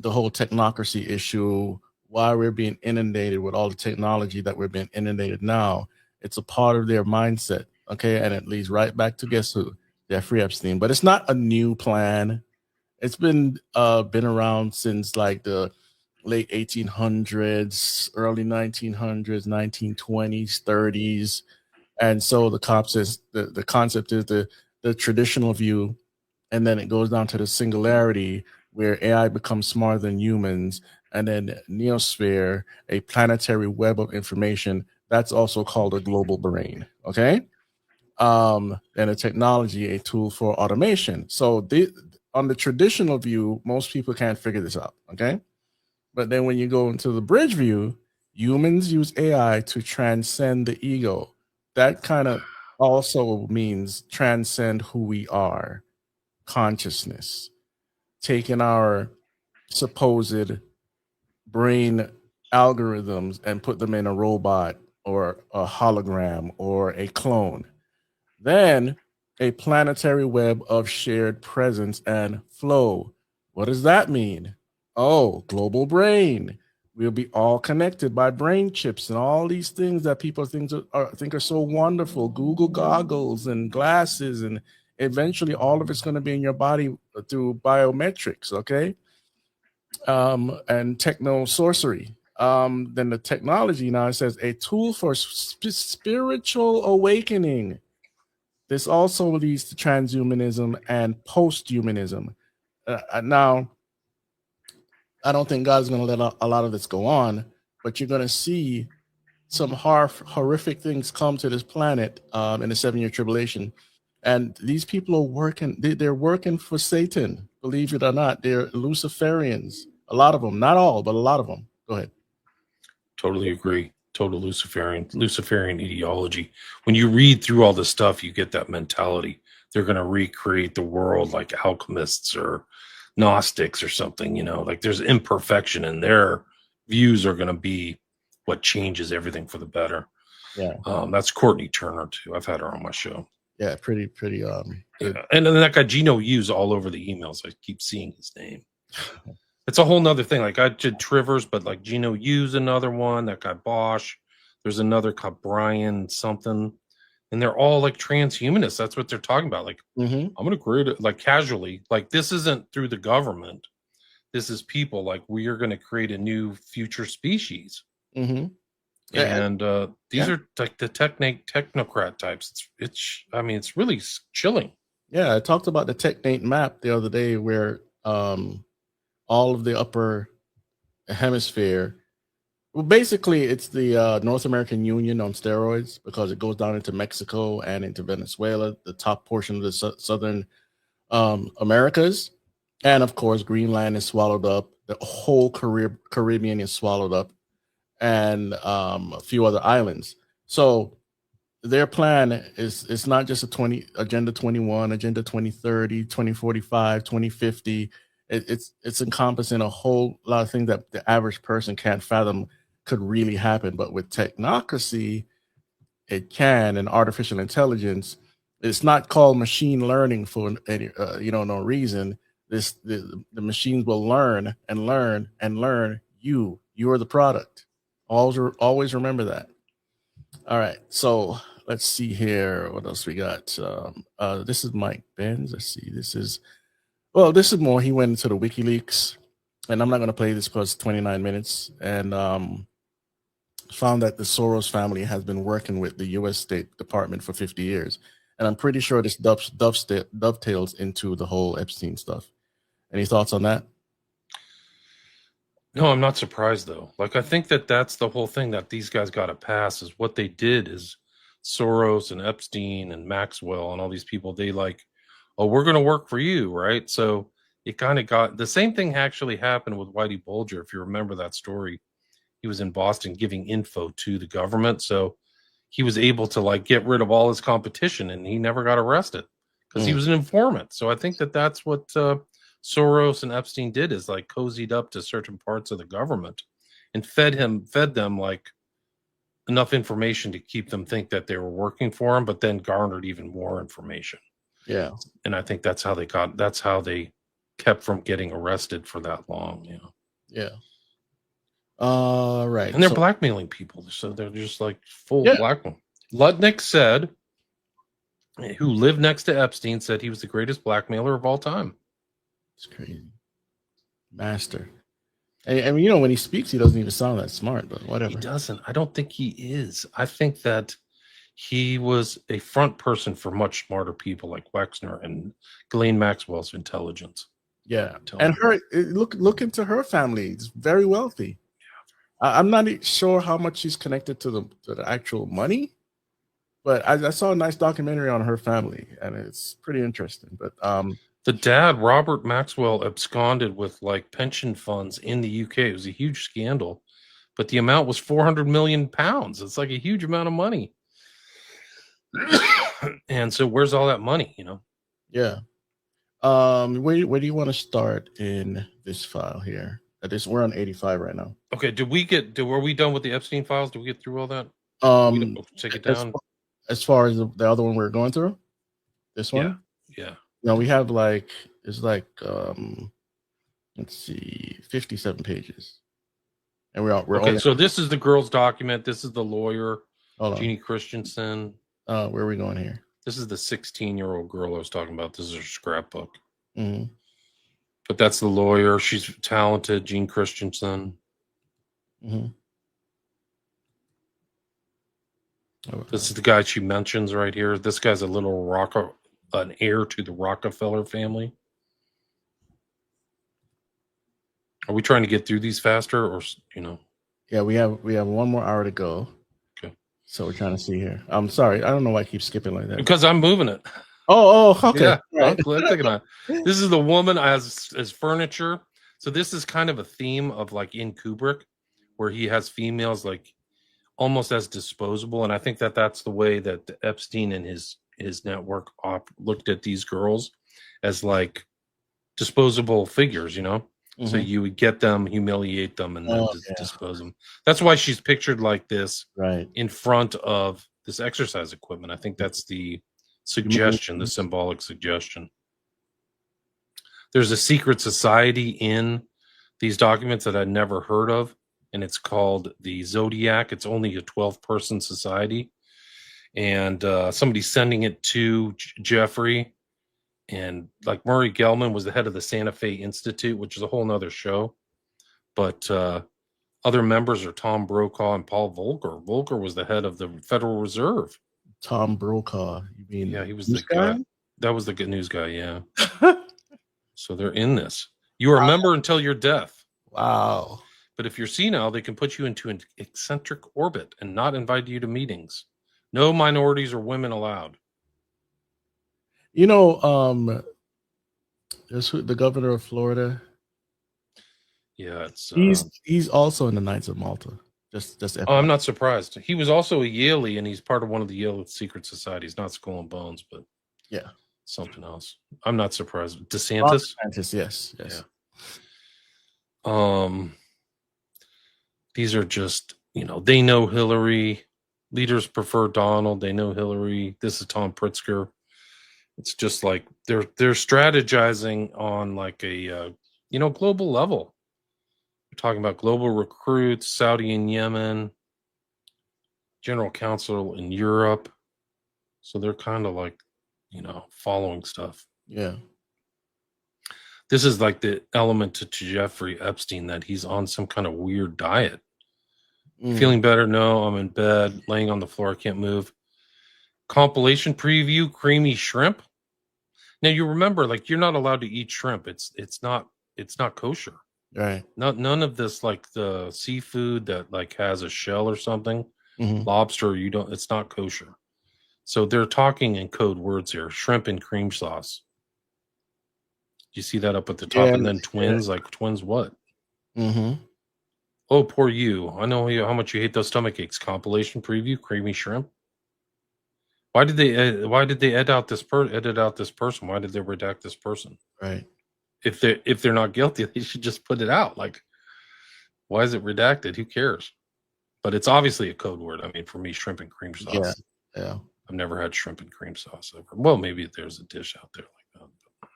the whole technocracy issue, why we're being inundated with all the technology that we're being inundated now. It's a part of their mindset, okay? And it leads right back to guess who? Jeffrey Epstein. But it's not a new plan. It's been around since like the late 1800s, early 1900s, 1920s, 30s. And so the concept is the traditional view, and then it goes down to the singularity where AI becomes smarter than humans, and then neosphere, a planetary web of information, that's also called a global brain. Okay. And a technology, a tool for automation. So on the traditional view, most people can't figure this out. Okay. But then when you go into the bridge view, humans use AI to transcend the ego. That kind of also means transcend who we are, consciousness, taking our supposed brain algorithms and put them in a robot or a hologram or a clone. Then a planetary web of shared presence and flow. What does that mean? Oh, global brain. We'll be all connected by brain chips and all these things that people think are so wonderful. Google goggles and glasses, and eventually all of it's going to be in your body through biometrics, okay? And techno sorcery. Then the technology now, it says a tool for spiritual awakening. This also leads to transhumanism and posthumanism. Now, I don't think God's going to let a lot of this go on, but you're going to see some horrific things come to this planet in the 7-year tribulation. And these people are working, they're working for Satan, believe it or not. They're Luciferians. A lot of them, not all, but a lot of them. Go ahead. Totally agree. Total Luciferian ideology. When you read through all this stuff, you get that mentality. They're going to recreate the world like alchemists or Gnostics or something, like there's imperfection, and their views are going to be what changes everything for the better. Yeah. That's Courtney Turner too. I've had her on my show. Yeah, pretty. Yeah. And then that guy Gino Hughes, all over the emails, I keep seeing his name. It's a whole nother thing. Like I did Trivers, but like Gino Hughes, another one. That guy Bosch. There's another guy Brian something, and they're all like transhumanists. That's what they're talking about. Like I'm going to create it like casually. Like this isn't through the government. This is people. Like we are going to create a new future species. And these are like the technocrat types. It's really chilling. Yeah, I talked about the Technate map the other day, where all of the upper hemisphere, well, basically it's the North American Union on steroids, because it goes down into Mexico and into Venezuela, the top portion of the southern Americas, and of course Greenland is swallowed up. The whole Caribbean is swallowed up, and a few other islands. So their plan is, it's not just Agenda 21, Agenda 2030, 2045, 2050. It's encompassing a whole lot of things that the average person can't fathom could really happen. But with technocracy, it can, and artificial intelligence, it's not called machine learning for any no reason. The machines will learn and learn and learn. You are the product. Always remember that. All right, so let's see here. What else we got? This is Mike Benz. Let's see. This is more. He went into the WikiLeaks, and I'm not going to play this because it's 29 minutes, and found that the Soros family has been working with the U.S. State Department for 50 years. And I'm pretty sure this dovetails into the whole Epstein stuff. Any thoughts on that? No, I'm not surprised though. Like I think that's the whole thing that these guys got to pass, is what they did is Soros and Epstein and Maxwell and all these people, they like, oh, we're going to work for you, right? So it kind of got the same thing actually happened with Whitey Bulger. If you remember that story, he was in Boston giving info to the government. So he was able to like get rid of all his competition and he never got arrested because he was an informant. So I think that that's what Soros and Epstein did, is like cozied up to certain parts of the government and fed them like enough information to keep them think that they were working for him, but then garnered even more information. Yeah. And I think that's how they kept from getting arrested for that long, you know. Yeah. Right. And they're blackmailing people, so they're just like full Yeah. blackmail. Ludnick said, who lived next to Epstein, said he was the greatest blackmailer of all time. It's crazy. Master. I mean, you know, when he speaks, he doesn't even sound that smart, but whatever. He doesn't. I don't think he is. I think that he was a front person for much smarter people like Wexner and Ghislaine Maxwell's intelligence. Yeah. And look into her family. It's very wealthy. I'm not sure how much she's connected to the actual money, but I saw a nice documentary on her family, and it's pretty interesting. But the dad, Robert Maxwell, absconded with like pension funds in the UK. It was a huge scandal, but the amount was 400 million pounds. It's like a huge amount of money. And so where's all that money, you know? Yeah. Where do you want to start in this file here? We're on 85 right now. Okay, were we done with the Epstein files? Did we get through all that? Take it down. As far as the other one we're going through? This one? Yeah. No, we have let's see, 57 pages. And we're okay, so this is the girl's document. This is the lawyer, Jeannie on. Christensen. Where are we going here? This is the 16-year-old girl I was talking about. This is her scrapbook. Mm-hmm. But that's the lawyer. She's talented, Jean Christensen. Mm-hmm. This is the guy she mentions right here. This guy's an heir to the Rockefeller family. Are we trying to get through these faster, or you know? Yeah, we have 1 more hour to go. Okay. So we're trying to see here. I'm sorry, I don't know why I keep skipping like that. Because I'm moving it. Oh, okay. Yeah, right. I'm taking on. This is the woman as furniture. So this is kind of a theme of like in Kubrick, where he has females like almost as disposable, and I think that that's the way that Epstein and his network looked at these girls, as like disposable figures, you know. Mm-hmm. So you would get them, humiliate them, and then dispose them. That's why she's pictured like this, right, in front of this exercise equipment. I think that's the suggestion, the symbolic suggestion. There's a secret society in these documents that I'd never heard of, and it's called the Zodiac. It's only a 12-person society, and somebody's sending it to Jeffrey, and like Murray Gell-Mann was the head of the Santa Fe Institute, which is a whole nother show, but other members are Tom Brokaw and Paul Volcker. Volcker was the head of the Federal Reserve. Tom Brokaw, you mean? Yeah, he was the guy. That was the good news guy. Yeah. So they're in this. You are a member until your death. Wow. But if you're senile, they can put you into an eccentric orbit and not invite you to meetings. No minorities or women allowed. You know, there's the governor of Florida. Yeah, it's he's also in the Knights of Malta. Just I'm not surprised. He was also a Yaley, and he's part of one of the Yale secret societies. Not Skull and Bones, but yeah, something else. I'm not surprised. DeSantis. Yes. Yeah. These are just, you know, they know Hillary. Leaders prefer Donald. They know Hillary. This is Tom Pritzker. It's just like they're strategizing on like a global level. We're talking about global recruits, Saudi and Yemen, general counsel in Europe. So they're kind of like, you know, following stuff. Yeah. This is like the element to Jeffrey Epstein, that he's on some kind of weird diet. Feeling better? No, I'm in bed, laying on the floor, I can't move. Compilation preview, creamy shrimp. Now you remember, like, you're not allowed to eat shrimp. It's not kosher. Right. None of this, like the seafood that like has a shell or something. Lobster, it's not kosher. So they're talking in code words here: shrimp and cream sauce. You see that up at the top, and then twins. Like twins, what? Mm-hmm. Oh, poor you. I know how much you hate those stomach aches. Compilation preview: creamy shrimp. Why did they edit out this person? Why did they redact this person? Right. If they're not guilty, they should just put it out. Like, why is it redacted? Who cares? But it's obviously a code word. I mean, for me, shrimp and cream sauce. Yeah. I've never had shrimp and cream sauce ever. Well, maybe there's a dish out there like that. But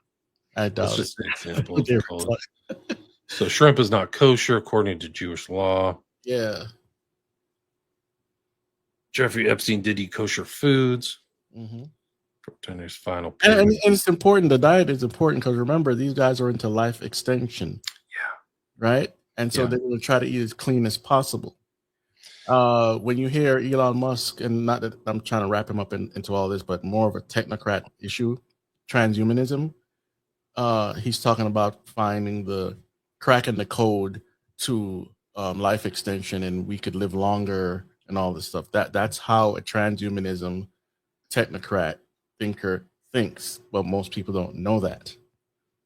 I doubt that's it. just an example of the code. So shrimp is not kosher according to Jewish law. Yeah. Jeffrey Epstein did eat kosher foods. Mm-hmm. Pretenders final. And it's important. The diet is important because remember, these guys are into life extension. Yeah. Right. And so they're going to try to eat as clean as possible. When you hear Elon Musk, and not that I'm trying to wrap him up into all this, but more of a technocrat issue, transhumanism, he's talking about finding the crack in the code to life extension, and we could live longer and all this stuff. That's how a transhumanism technocrat thinker thinks, but most people don't know that.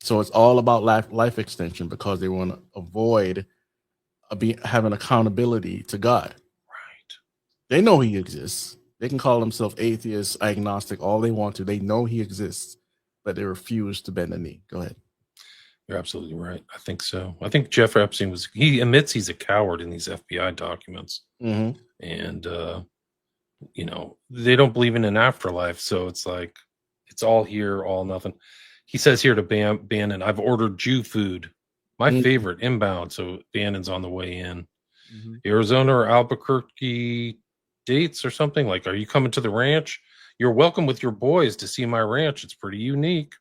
So it's all about life extension because they want to avoid having accountability to God. Right. They know he exists. They can call themselves atheists, agnostic, all they want to. They know he exists, but they refuse to bend the knee. Go ahead. You're absolutely right. I think so. I think Jeff Epstein he admits he's a coward in these FBI documents. Mm-hmm. And, they don't believe in an afterlife. So it's like, it's all here, all nothing. He says here to Bannon, I've ordered Jew food, my favorite, inbound. So Bannon's on the way in. Mm-hmm. Arizona or Albuquerque dates or something. Like, are you coming to the ranch? You're welcome with your boys to see my ranch. It's pretty unique.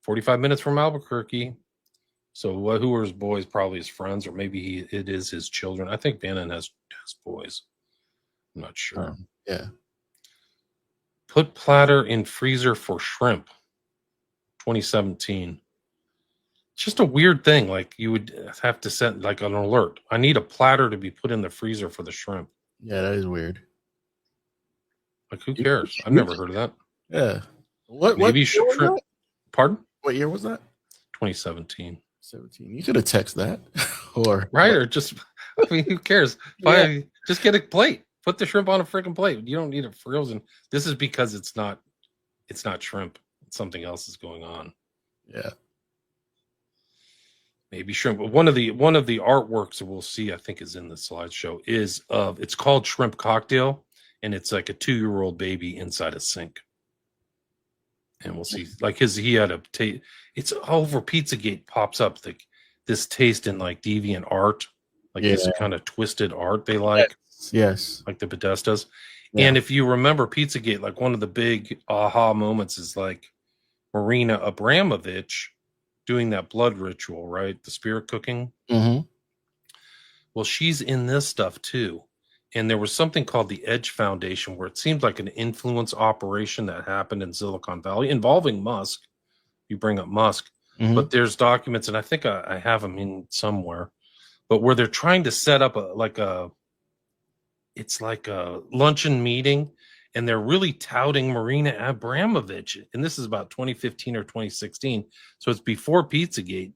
45 minutes from Albuquerque. So who are his boys? Probably his friends, or maybe it is his children. I think Bannon has boys. I'm not sure. Yeah. Put platter in freezer for shrimp. 2017. It's just a weird thing. Like you would have to set like an alert. I need a platter to be put in the freezer for the shrimp. Yeah, that is weird. Like who cares? I've never heard of that. Yeah. Maybe shrimp. Pardon? What year was that? 2017. 17. You could have texted that, or right, or just. I mean, who cares? Just get a plate. Put the shrimp on a freaking plate. You don't need it frozen. This is because it's not shrimp. Something else is going on. Yeah. Maybe shrimp. But one of the artworks that we'll see, I think, is in the slideshow. It's called Shrimp Cocktail, and it's like a 2-year-old baby inside a sink. And we'll see. Like he had a taste. It's over Pizzagate pops up this taste in like deviant art, like this kind of twisted art they like. Yes. Like the Podestas. Yeah. And if you remember Pizzagate, like one of the big aha moments is like Marina Abramovich doing that blood ritual, right? The spirit cooking. Mm-hmm. Well, she's in this stuff too. And there was something called the Edge Foundation where it seemed like an influence operation that happened in Silicon Valley involving Musk. You bring up Musk, but there's documents, and I think I have them in somewhere, but where they're trying to set up it's like a luncheon meeting, and they're really touting Marina Abramovich. And this is about 2015 or 2016. So it's before Pizzagate.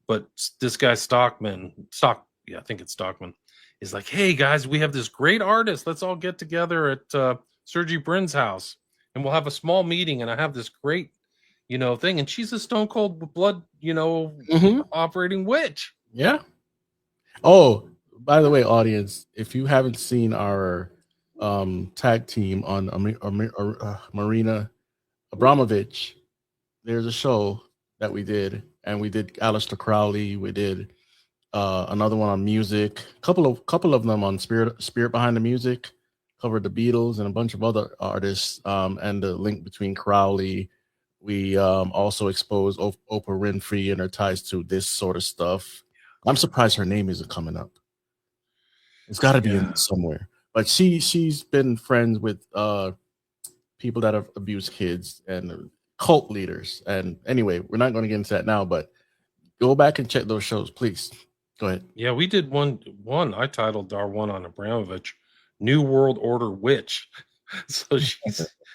But this guy Stockman, I think it's Stockman, is like, hey, guys, we have this great artist. Let's all get together at Sergey Brin's house, and we'll have a small meeting, and I have this great, thing. And she's a stone cold blood, operating witch. Yeah. Oh, by the way, audience, if you haven't seen our tag team on Marina Abramovich, there's a show that we did, and we did Aleister Crowley. We did another one on music, couple of them on Spirit Behind the Music, covered the Beatles and a bunch of other artists, and the link between Crowley. We also exposed Oprah Winfrey and her ties to this sort of stuff. I'm surprised her name isn't coming up. It's got to be in somewhere. But she's been friends with people that have abused kids and cult leaders. And anyway, we're not going to get into that now, but go back and check those shows, please. Go ahead. Yeah, we did one. I titled our one on Abramovich, New World Order Witch. So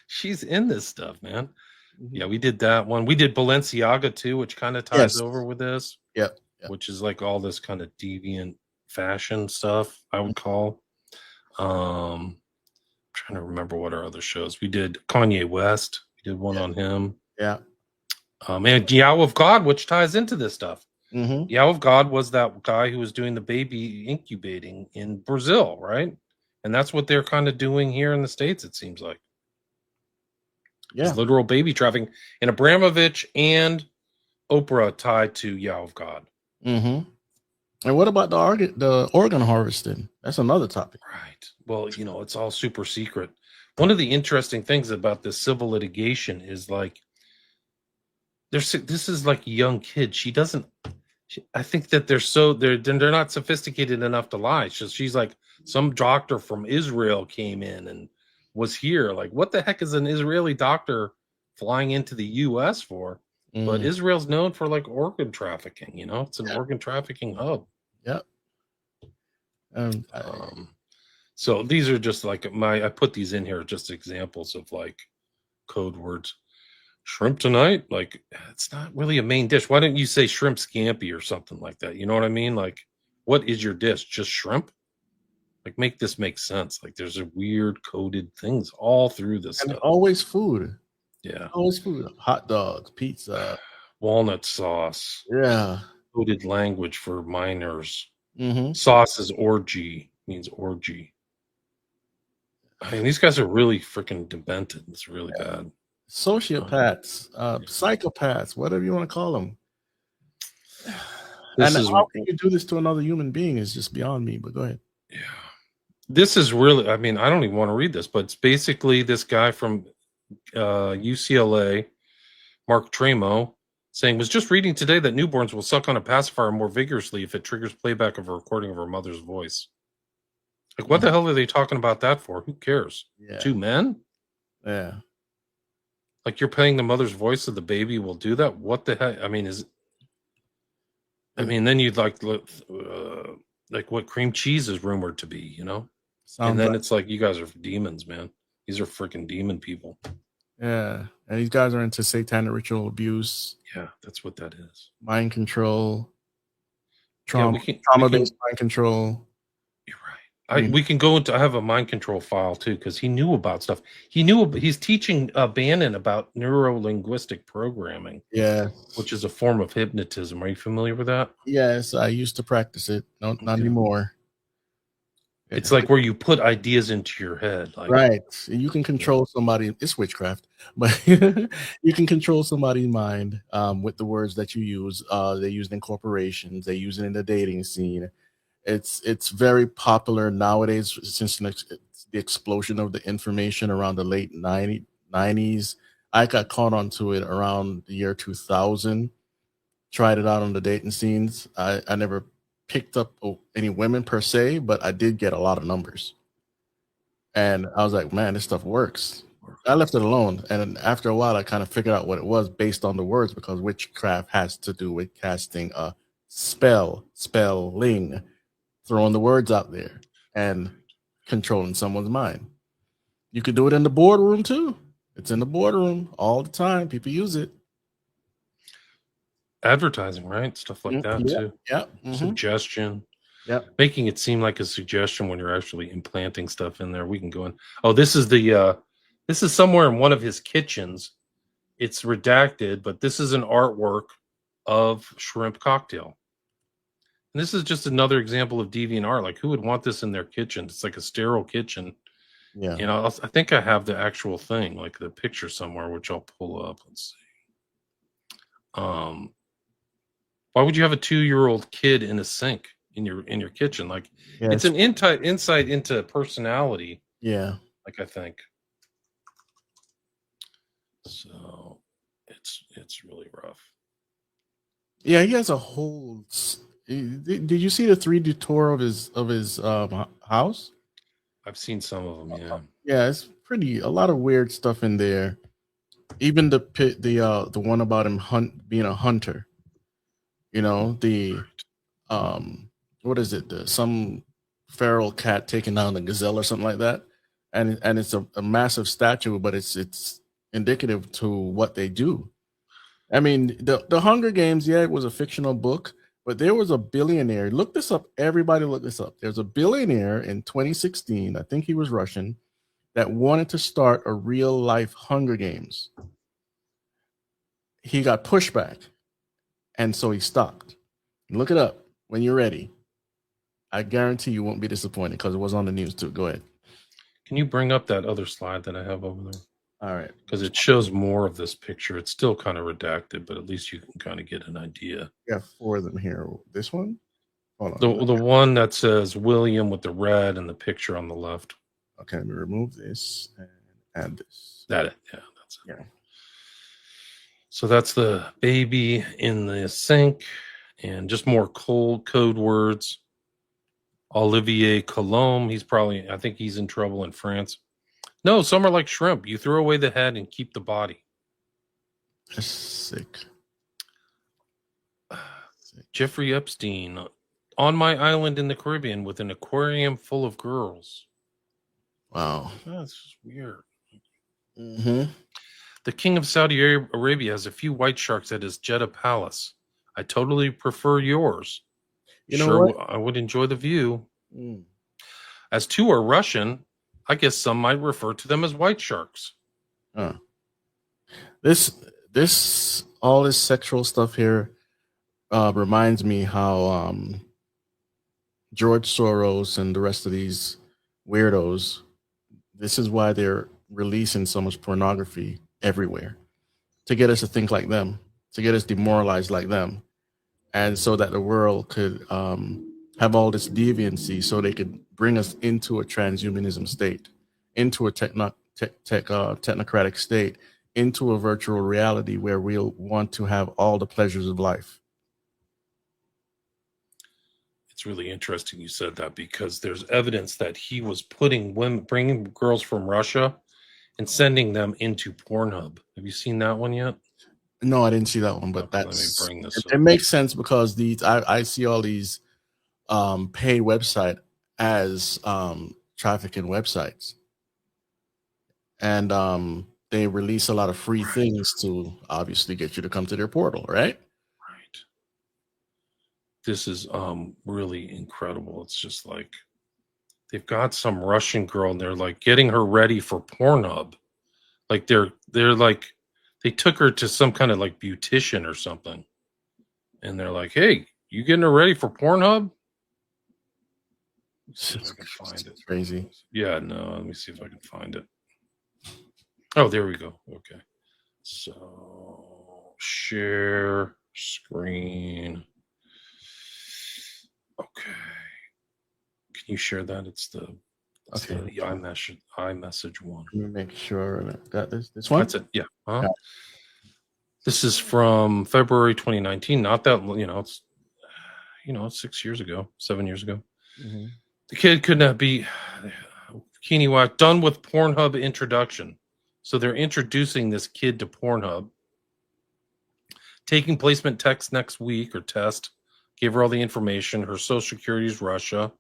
she's in this stuff, man. Yeah, we did that one. We did Balenciaga too, which kind of ties Yes. over with this, Yep. which is like all this kind of deviant fashion stuff, I would call. Trying to remember what our other shows. We did Kanye West. We did one on him. Yeah. And Yao of God, which ties into this stuff. Mm-hmm. Yao of God was that guy who was doing the baby incubating in Brazil, right? And that's what they're kind of doing here in the States, it seems like. Yeah. It's literal baby trafficking. And Abramovich and Oprah tied to Yao of God. Mm-hmm. And what about the organ harvesting? That's another topic. Right. Well, it's all super secret. One of the interesting things about this civil litigation is like, this is like a young kid. I think that they're not sophisticated enough to lie. She's like, some doctor from Israel came in and was here. Like, what the heck is an Israeli doctor flying into the U.S. for? But Israel's known for like organ trafficking. It's an organ trafficking hub. Yep. So these are just like I put these in here just examples of like code words. Shrimp tonight, like it's not really a main dish. Why don't you say shrimp scampi or something like that? You know what I mean? Like, what is your dish? Just shrimp? Like, make this make sense. Like, there's a weird coded things all through this And stuff. always food. Yeah. Always food. Hot dogs, pizza, walnut sauce. Yeah. Coded language for minors. Mm-hmm. Sauce is orgy, means orgy. I mean, these guys are really freaking demented. It's really bad. Sociopaths, psychopaths, whatever you want to call them. This And is- how can you do this to another human being is just beyond me, but go ahead. Yeah. This is really, I mean, I don't even want to read this, but it's basically this guy from UCLA, Mark Tremo, saying, was just reading today that newborns will suck on a pacifier more vigorously if it triggers playback of a recording of her mother's voice. Like, what the hell are they talking about that for? Who cares? Yeah. 2 men? Yeah. Like, you're playing the mother's voice of the baby will do that? What the heck? I mean, then you'd like what cream cheese is rumored to be, you know? And then it's like, you guys are demons, man. These are freaking demon people. Yeah. And these guys are into satanic ritual abuse. Yeah, that's what that is. Mind control. Yeah, Trauma-based mind control. You're right. We can go into, I have a mind control file too, because he knew about stuff. He's teaching Bannon about neuro-linguistic programming. Yeah. Which is a form of hypnotism. Are you familiar with that? Yes, I used to practice it. No, not anymore. It's like where you put ideas into your head. Like, right. You can control somebody. It's witchcraft, but you can control somebody's mind with the words that you use. They use it in corporations. They use it in the dating scene. It's very popular nowadays since the explosion of the information around the late 90s. I got caught onto it around the year 2000. Tried it out on the dating scenes. I never picked up any women per se, but I did get a lot of numbers. And I was like, man, this stuff works. I left it alone. And after a while, I kind of figured out what it was based on the words, because witchcraft has to do with casting a spelling, throwing the words out there and controlling someone's mind. You could do it in the boardroom too. It's in the boardroom all the time. People use it. Advertising, right? Stuff like that too. Yeah. Suggestion. Yeah. Making it seem like a suggestion when you're actually implanting stuff in there. We can go in. Oh, this is somewhere in one of his kitchens. It's redacted, but this is an artwork of shrimp cocktail. And this is just another example of deviant art. Like, who would want this in their kitchen? It's like a sterile kitchen. Yeah. You know, I think I have the actual thing, like the picture somewhere, which I'll pull up. Let's see. Why would you have a 2-year-old kid in a sink in your kitchen? Like, it's an insight into personality. Yeah. Like, I think. So it's really rough. Yeah, he has a whole. Did you see the 3D tour of his house? I've seen some of them. Yeah. Yeah, it's a lot of weird stuff in there. Even the one about him being a hunter. You know, what is it? Some feral cat taking down a gazelle or something like that. and it's a massive statue, but it's indicative to what they do. I mean, the Hunger Games, yeah, it was a fictional book, but there was a billionaire. Look this up. Everybody look this up. There's a billionaire in 2016, I think he was Russian, that wanted to start a real life Hunger Games. He got pushback, and so he stopped. Look it up when you're ready. I guarantee you won't be disappointed because it was on the news too. Go ahead. Can you bring up that other slide that I have over there? All right. Because it shows more of this picture. It's still kind of redacted, but at least you can kind of get an idea. We got 4 of them here. This one? Hold The on. one that says William with the red and the picture on the left. Okay, let me remove this and add this. That it. Yeah, that's it. Yeah. So that's the baby in the sink, and just more code words. Olivier Colombe, I think he's in trouble in France. No, some are like shrimp. You throw away the head and keep the body. That's sick. Jeffrey Epstein, on my island in the Caribbean with an aquarium full of girls. Wow. That's just weird. Mm-hmm. The king of Saudi Arabia has a few white sharks at his Jeddah palace. I totally prefer yours. You know what? I would enjoy the view. Mm. As 2 are Russian, I guess some might refer to them as white sharks. All this sexual stuff here reminds me how George Soros and the rest of these weirdos, this is why they're releasing so much pornography everywhere, to get us to think like them, to get us demoralized like them, and so that the world could have all this deviancy, so they could bring us into a transhumanism state, into a technocratic state, into a virtual reality where we'll want to have all the pleasures of life. It's really interesting you said that, because there's evidence that he was bringing girls from Russia and sending them into Pornhub. Have you seen that one yet? No, I didn't see that one, but Let me bring this it makes sense, because I see all these paid website as trafficking websites, and they release a lot of free things to obviously get you to come to their portal, right? Right. This is really incredible. It's just like they've got some Russian girl and they're like getting her ready for Pornhub. Like they're like, they took her to some kind of like beautician or something, and they're like, "Hey, you getting her ready for Pornhub?" Let's see if I can find it. Crazy. Yeah, no, let me see if I can find it. Oh, there we go. Okay. So share screen. Okay. Can you share that? It's the iMessage one. Let me make sure that this one. That's it. Yeah. Huh? This is from February 2019. Not that, it's 6 years ago, 7 years ago. Mm-hmm. The kid could not be Keeney Wack done with Pornhub introduction. So they're introducing this kid to Pornhub. Taking placement text next week or test. Gave her all the information. Her social security is Russia.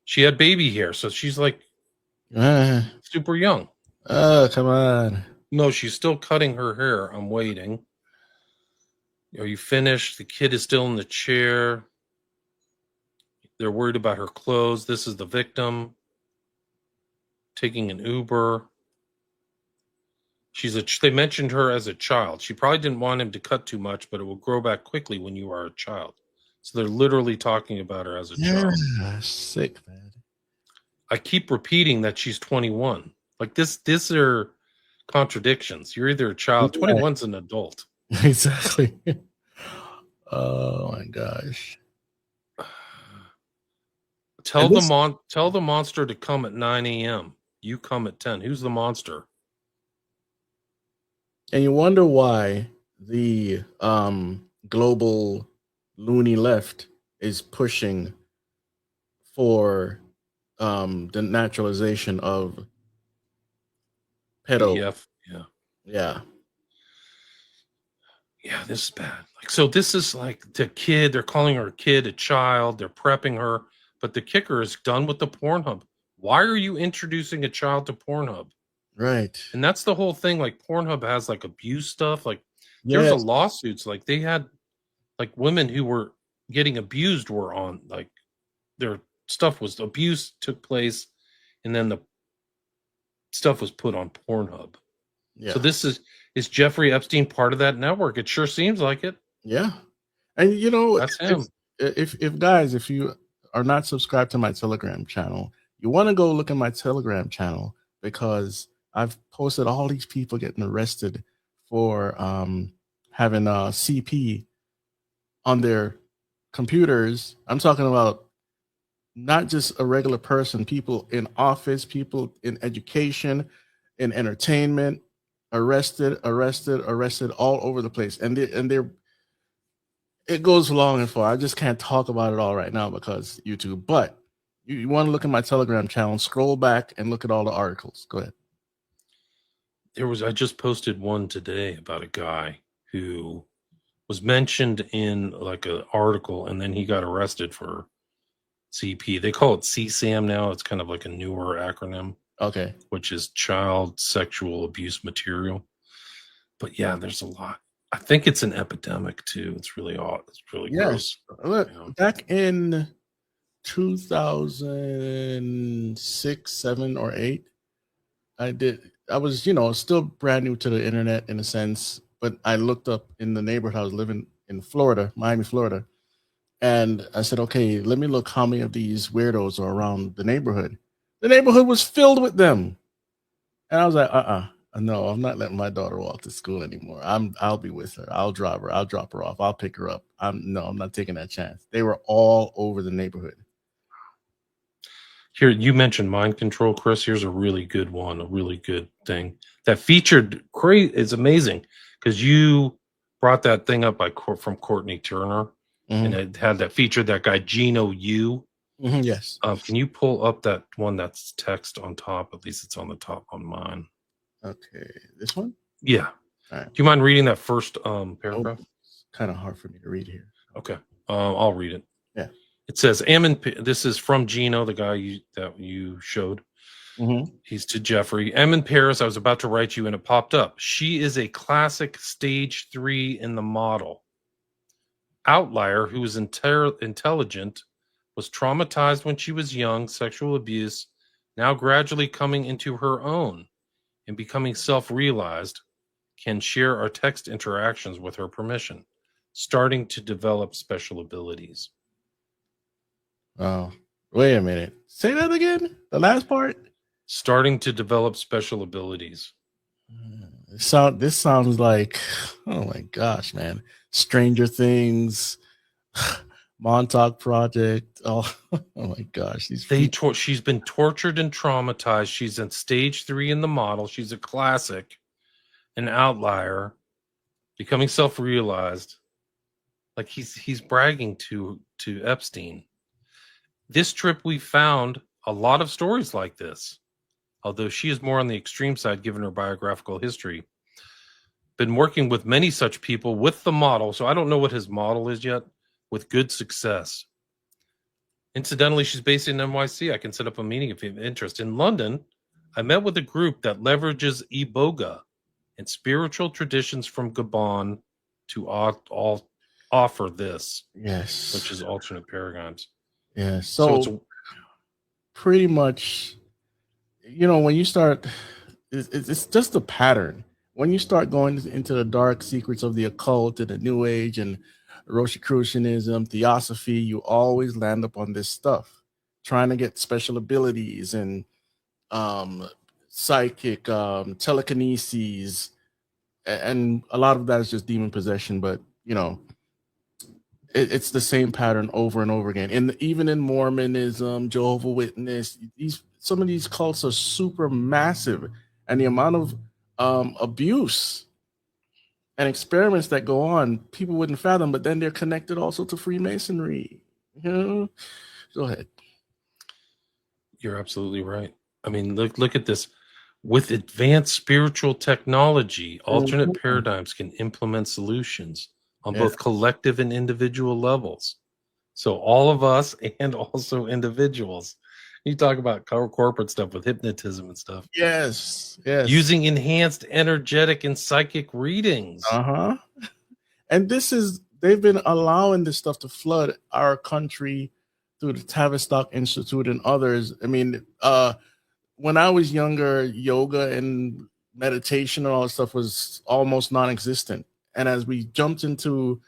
She had baby hair, so she's like super young. Oh, come on. No, she's still cutting her hair. I'm waiting. Are you finished? The kid is still in the chair. They're worried about her clothes. This is the victim taking an Uber. They mentioned her as a child. She probably didn't want him to cut too much, but it will grow back quickly when you are a child. So they're literally talking about her as a child. Sick, man. I keep repeating that she's 21. Like this are contradictions. You're either a child, 21's an adult. Exactly. Oh my gosh. Tell the monster to come at 9 a.m. You come at 10. Who's the monster? And you wonder why the global loony left is pushing for the naturalization of pedo. Yeah. Yeah, this is bad. Like, so this is like the kid, they're calling her a kid, a child, they're prepping her, but the kicker is done with the Pornhub. Why are you introducing a child to Pornhub? Right. And that's the whole thing. Like Pornhub has like abuse stuff. Like there's a lawsuits. Like they had like women who were getting abused were on like their stuff was abuse took place, and then the stuff was put on Pornhub. Yeah. So this is Jeffrey Epstein part of that network? It sure seems like it. Yeah. And you know, That's him. if guys, if you are not subscribed to my Telegram channel, you want to go look at my Telegram channel, because I've posted all these people getting arrested for having CP on their computers. I'm talking about not just a regular person, people in office, people in education, in entertainment, arrested all over the place. And they're it goes long and far. I just can't talk about it all right now because YouTube. But you want to look at my Telegram channel, scroll back and look at all the articles. Go ahead. I just posted one today about a guy who was mentioned in like an article, and then he got arrested for CP. They call it CSAM now. It's kind of like a newer acronym. Okay. Which is child sexual abuse material. But yeah, there's a lot. I think it's an epidemic too. It's really odd. It's really gross. Look, back in 2006, 7, or 8, I was, still brand new to the internet in a sense, but I looked up in the neighborhood. I was living in Florida, Miami, Florida. And I said, okay, let me look how many of these weirdos are around the neighborhood. The neighborhood was filled with them. And I was like, no, I'm not letting my daughter walk to school anymore. I'll be with her. I'll drive her. I'll drop her off. I'll pick her up. I'm not taking that chance. They were all over the neighborhood. Here, you mentioned mind control, Chris. Here's a really good one, a really good thing that featured. It's amazing because you brought that thing up from Courtney Turner, and it had that featured that guy Gino Yu. Yes. Can you pull up that one that's text on top? At least it's on the top on mine. Okay, this one. Yeah. All right. Do you mind reading that first paragraph? It's kind of hard for me to read here. Okay, I'll read it. Yeah. It says, this is from Gino, the guy that you showed. He's to Jeffrey. I'm in Paris. I was about to write you, and it popped up. She is a classic stage 3 in the model. Outlier who is intelligent, was traumatized when she was young, sexual abuse, now gradually coming into her own and becoming self-realized, can share our text interactions with her permission, starting to develop special abilities. Oh, wait a minute. Say that again. The last part. Starting to develop special abilities. This sounds like, oh my gosh, man. Stranger Things, Montauk Project. Oh my gosh. She's been tortured and traumatized. She's in stage 3 in the model. She's a classic, an outlier, becoming self-realized. Like he's bragging to Epstein. This trip, we found a lot of stories like this, although she is more on the extreme side given her biographical history. Been working with many such people with the model, so I don't know what his model is yet, with good success. Incidentally, she's based in NYC. I can set up a meeting if you have interest. In London, I met with a group that leverages Iboga and spiritual traditions from Gabon to offer this. Yes. Which is alternate paradigms. Yeah. So it's pretty much, when you start, it's just a pattern. When you start going into the dark secrets of the occult and the New Age and Rosicrucianism, Theosophy, you always land up on this stuff, trying to get special abilities and psychic, telekinesis, and a lot of that is just demon possession. But it's the same pattern over and over again. And even in Mormonism, Jehovah's Witness, some of these cults are super massive, and the amount of abuse and experiments that go on, people wouldn't fathom. But then they're connected also to Freemasonry. Go ahead. You're absolutely right. I mean, look at this. With advanced spiritual technology, alternate paradigms can implement solutions on both collective and individual levels. So all of us and also individuals You talk about corporate stuff with hypnotism and stuff. Yes. Using enhanced energetic and psychic readings. And they've been allowing this stuff to flood our country through the Tavistock Institute and others. I mean, when I was younger, yoga and meditation and all that stuff was almost non-existent. And as we jumped into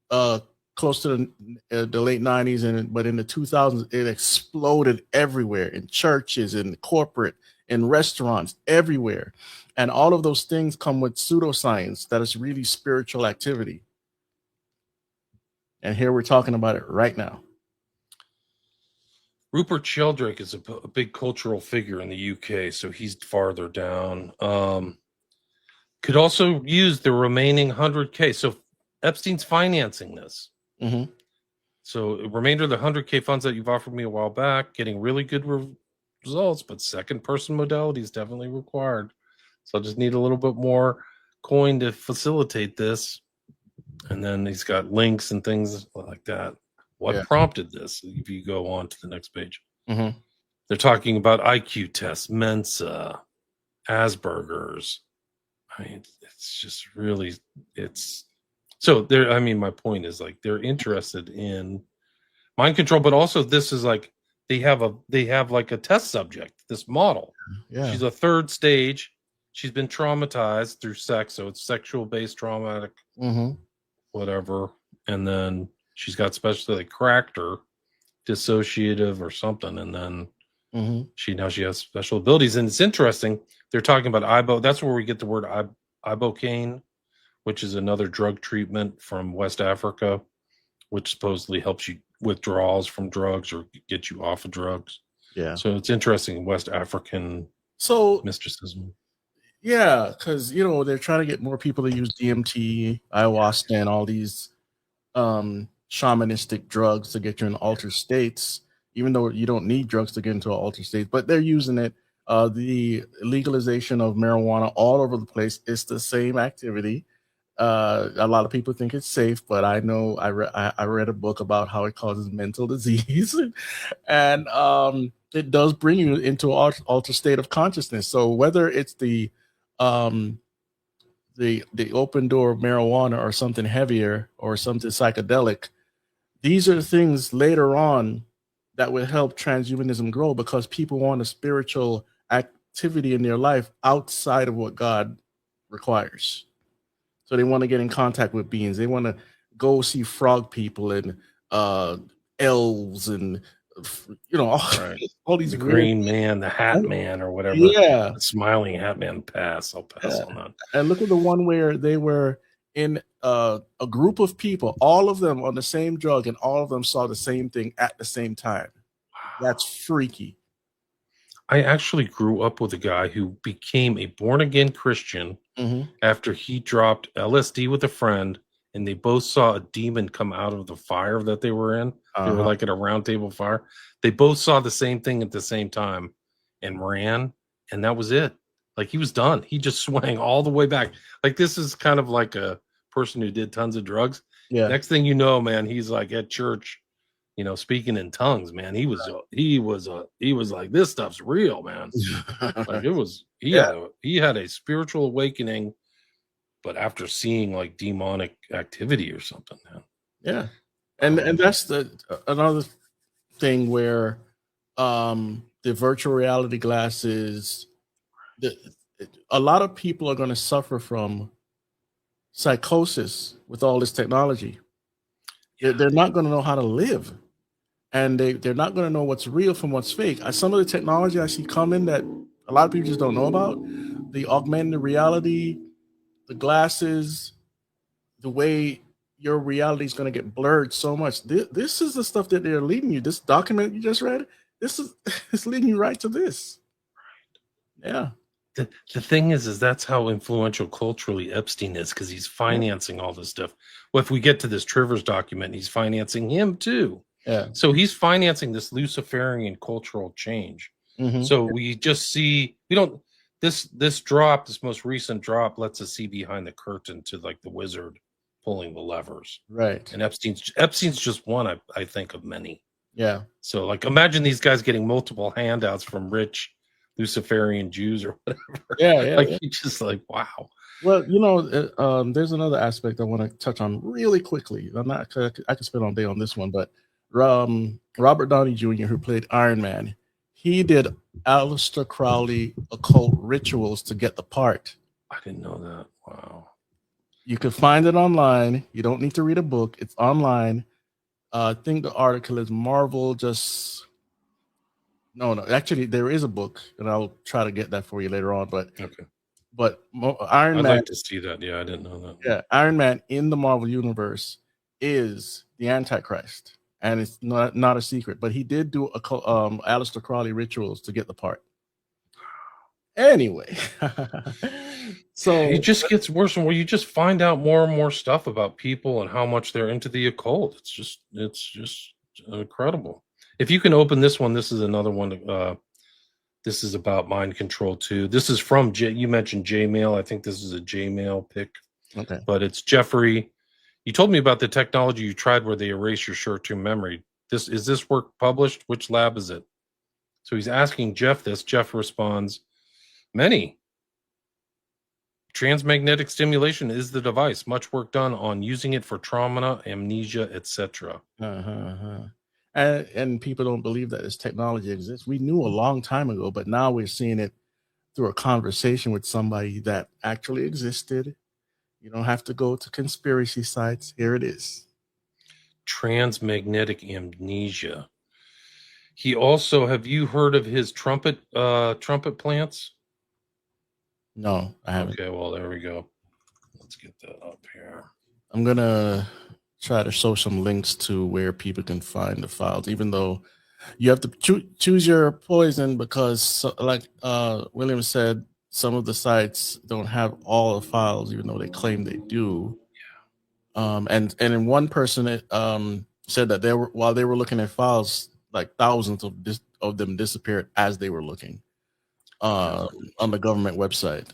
close to the late 90s, but in the 2000s, it exploded everywhere, in churches, in corporate, in restaurants, everywhere. And all of those things come with pseudoscience that is really spiritual activity. And here we're talking about it right now. Rupert Sheldrake is a big cultural figure in the UK, so he's farther down. Could also use the remaining 100K. So Epstein's financing this. So the remainder of the 100K funds that you've offered me a while back, getting really good results, but second person modality is definitely required. So I just need a little bit more coin to facilitate this. And then he's got links and things like that. What prompted this? If you go on to the next page, they're talking about IQ tests, Mensa, Asperger's. I mean, it's just really, so there. I mean, my point is like they're interested in mind control, but also this is like they have like a test subject. This model, she's a third stage. She's been traumatized through sex, so it's sexual based traumatic, whatever, and then she's got special, they cracked her, dissociative or something, and then she has special abilities. And it's interesting. They're talking about ibo. That's where we get the word ibocaine, which is another drug treatment from West Africa, which supposedly helps you withdrawals from drugs or get you off of drugs. Yeah. So it's interesting, West African mysticism. Yeah, because they're trying to get more people to use DMT, ayahuasca, and all these shamanistic drugs to get you in altered states, even though you don't need drugs to get into an altered state, but they're using it. The legalization of marijuana all over the place is the same activity. A lot of people think it's safe, but I know I read a book about how it causes mental disease, and it does bring you into an altered state of consciousness. So whether it's the open door of marijuana or something heavier or something psychedelic, these are the things later on that will help transhumanism grow, because people want a spiritual activity in their life outside of what God requires. So they want to get in contact with beings. They want to go see frog people and elves and all these the Green Man, the Hat Man, or whatever. Yeah, the Smiling Hat Man. I'll pass on that. And look at the one where they were in a group of people, all of them on the same drug, and all of them saw the same thing at the same time. That's freaky. I actually grew up with a guy who became a born-again Christian after he dropped LSD with a friend, and they both saw a demon come out of the fire that they were in. They were like at a round table fire. They both saw the same thing at the same time and ran, and that was it. Like, he was done. He just swang all the way back. Like, this is kind of like a person who did tons of drugs. Yeah. Next thing you know, man, he's like at church, speaking in tongues, man. He was like, this stuff's real, man. Like, it was, he had a spiritual awakening, but after seeing like demonic activity or something, man. Yeah. And that's another thing where the virtual reality glasses, a lot of people are going to suffer from psychosis with all this technology. They're not going to know how to live, and they're not going to know what's real from what's fake. Some of the technology I see coming that a lot of people just don't know about, the augmented reality, the glasses, the way your reality is going to get blurred so much. This is the stuff that they're leading you. This document you just read, it's leading you right to this. Right. Yeah. The thing is that's how influential culturally Epstein is, because he's financing all this stuff. Well, if we get to this Trivers document, he's financing him too. Yeah. So he's financing this Luciferian cultural change. So we just see, this most recent drop lets us see behind the curtain to like the wizard pulling the levers. Right. And Epstein's just one, I think, of many. Yeah. So, like, imagine these guys getting multiple handouts from rich Luciferian Jews or whatever. Yeah. Like, you just like, wow. Well, there's another aspect I want to touch on really quickly. I could spend all day on this one, but Robert Downey Jr., who played Iron Man, he did Aleister Crowley occult rituals to get the part. I didn't know that. Wow. You can find it online. You don't need to read a book. It's online. I think the article is Marvel just... No, actually, there is a book, and I'll try to get that for you later on. But okay. But Iron I'd Man... like to see that. Yeah, I didn't know that. Yeah, Iron Man in the Marvel Universe is the Antichrist, and it's not a secret. But he did do Aleister Crowley rituals to get the part. Anyway, so it just gets worse and worse. You just find out more and more stuff about people and how much they're into the occult. It's just incredible. If you can open this one, this is another one. This is about mind control too. This is from you mentioned J-Mail. I think this is a J-Mail pick. Okay. But it's Jeffrey. You told me about the technology you tried where they erase your short-term memory. Is this work published? Which lab is it? So he's asking Jeff this. Jeff responds, many. Transmagnetic stimulation is the device. Much work done on using it for trauma, amnesia, etc. And people don't believe that this technology exists. We knew a long time ago, but now we're seeing it through a conversation with somebody that actually existed. You don't have to go to conspiracy sites. Here it is. Transmagnetic amnesia. He also, have you heard of his trumpet plants? No, I haven't. Okay, well, there we go. Let's get that up here. I'm going to try to show some links to where people can find the files, even though you have to choose your poison because, like William said, some of the sites don't have all the files, even though they claim they do. Yeah. And in one person said that while they were looking at files, like thousands of them disappeared as they were looking on the government website.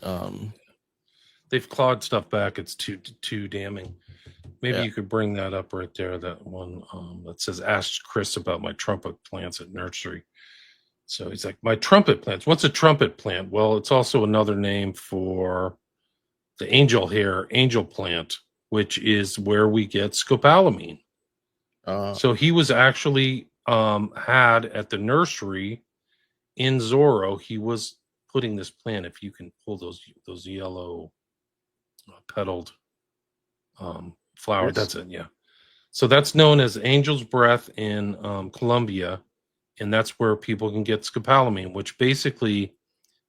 They've clawed stuff back. It's too damning. Maybe you could bring that up right there. That one that says, "Ask Chris about my trumpet plants at nursery." So he's like, "My trumpet plants. What's a trumpet plant?" Well, it's also another name for the angel plant, which is where we get scopolamine. So he was actually had at the nursery in Zorro. He was putting this plant. If you can pull those yellow petaled flower, that's it. Yeah. So that's known as angel's breath in Colombia, and that's where people can get scopolamine, which basically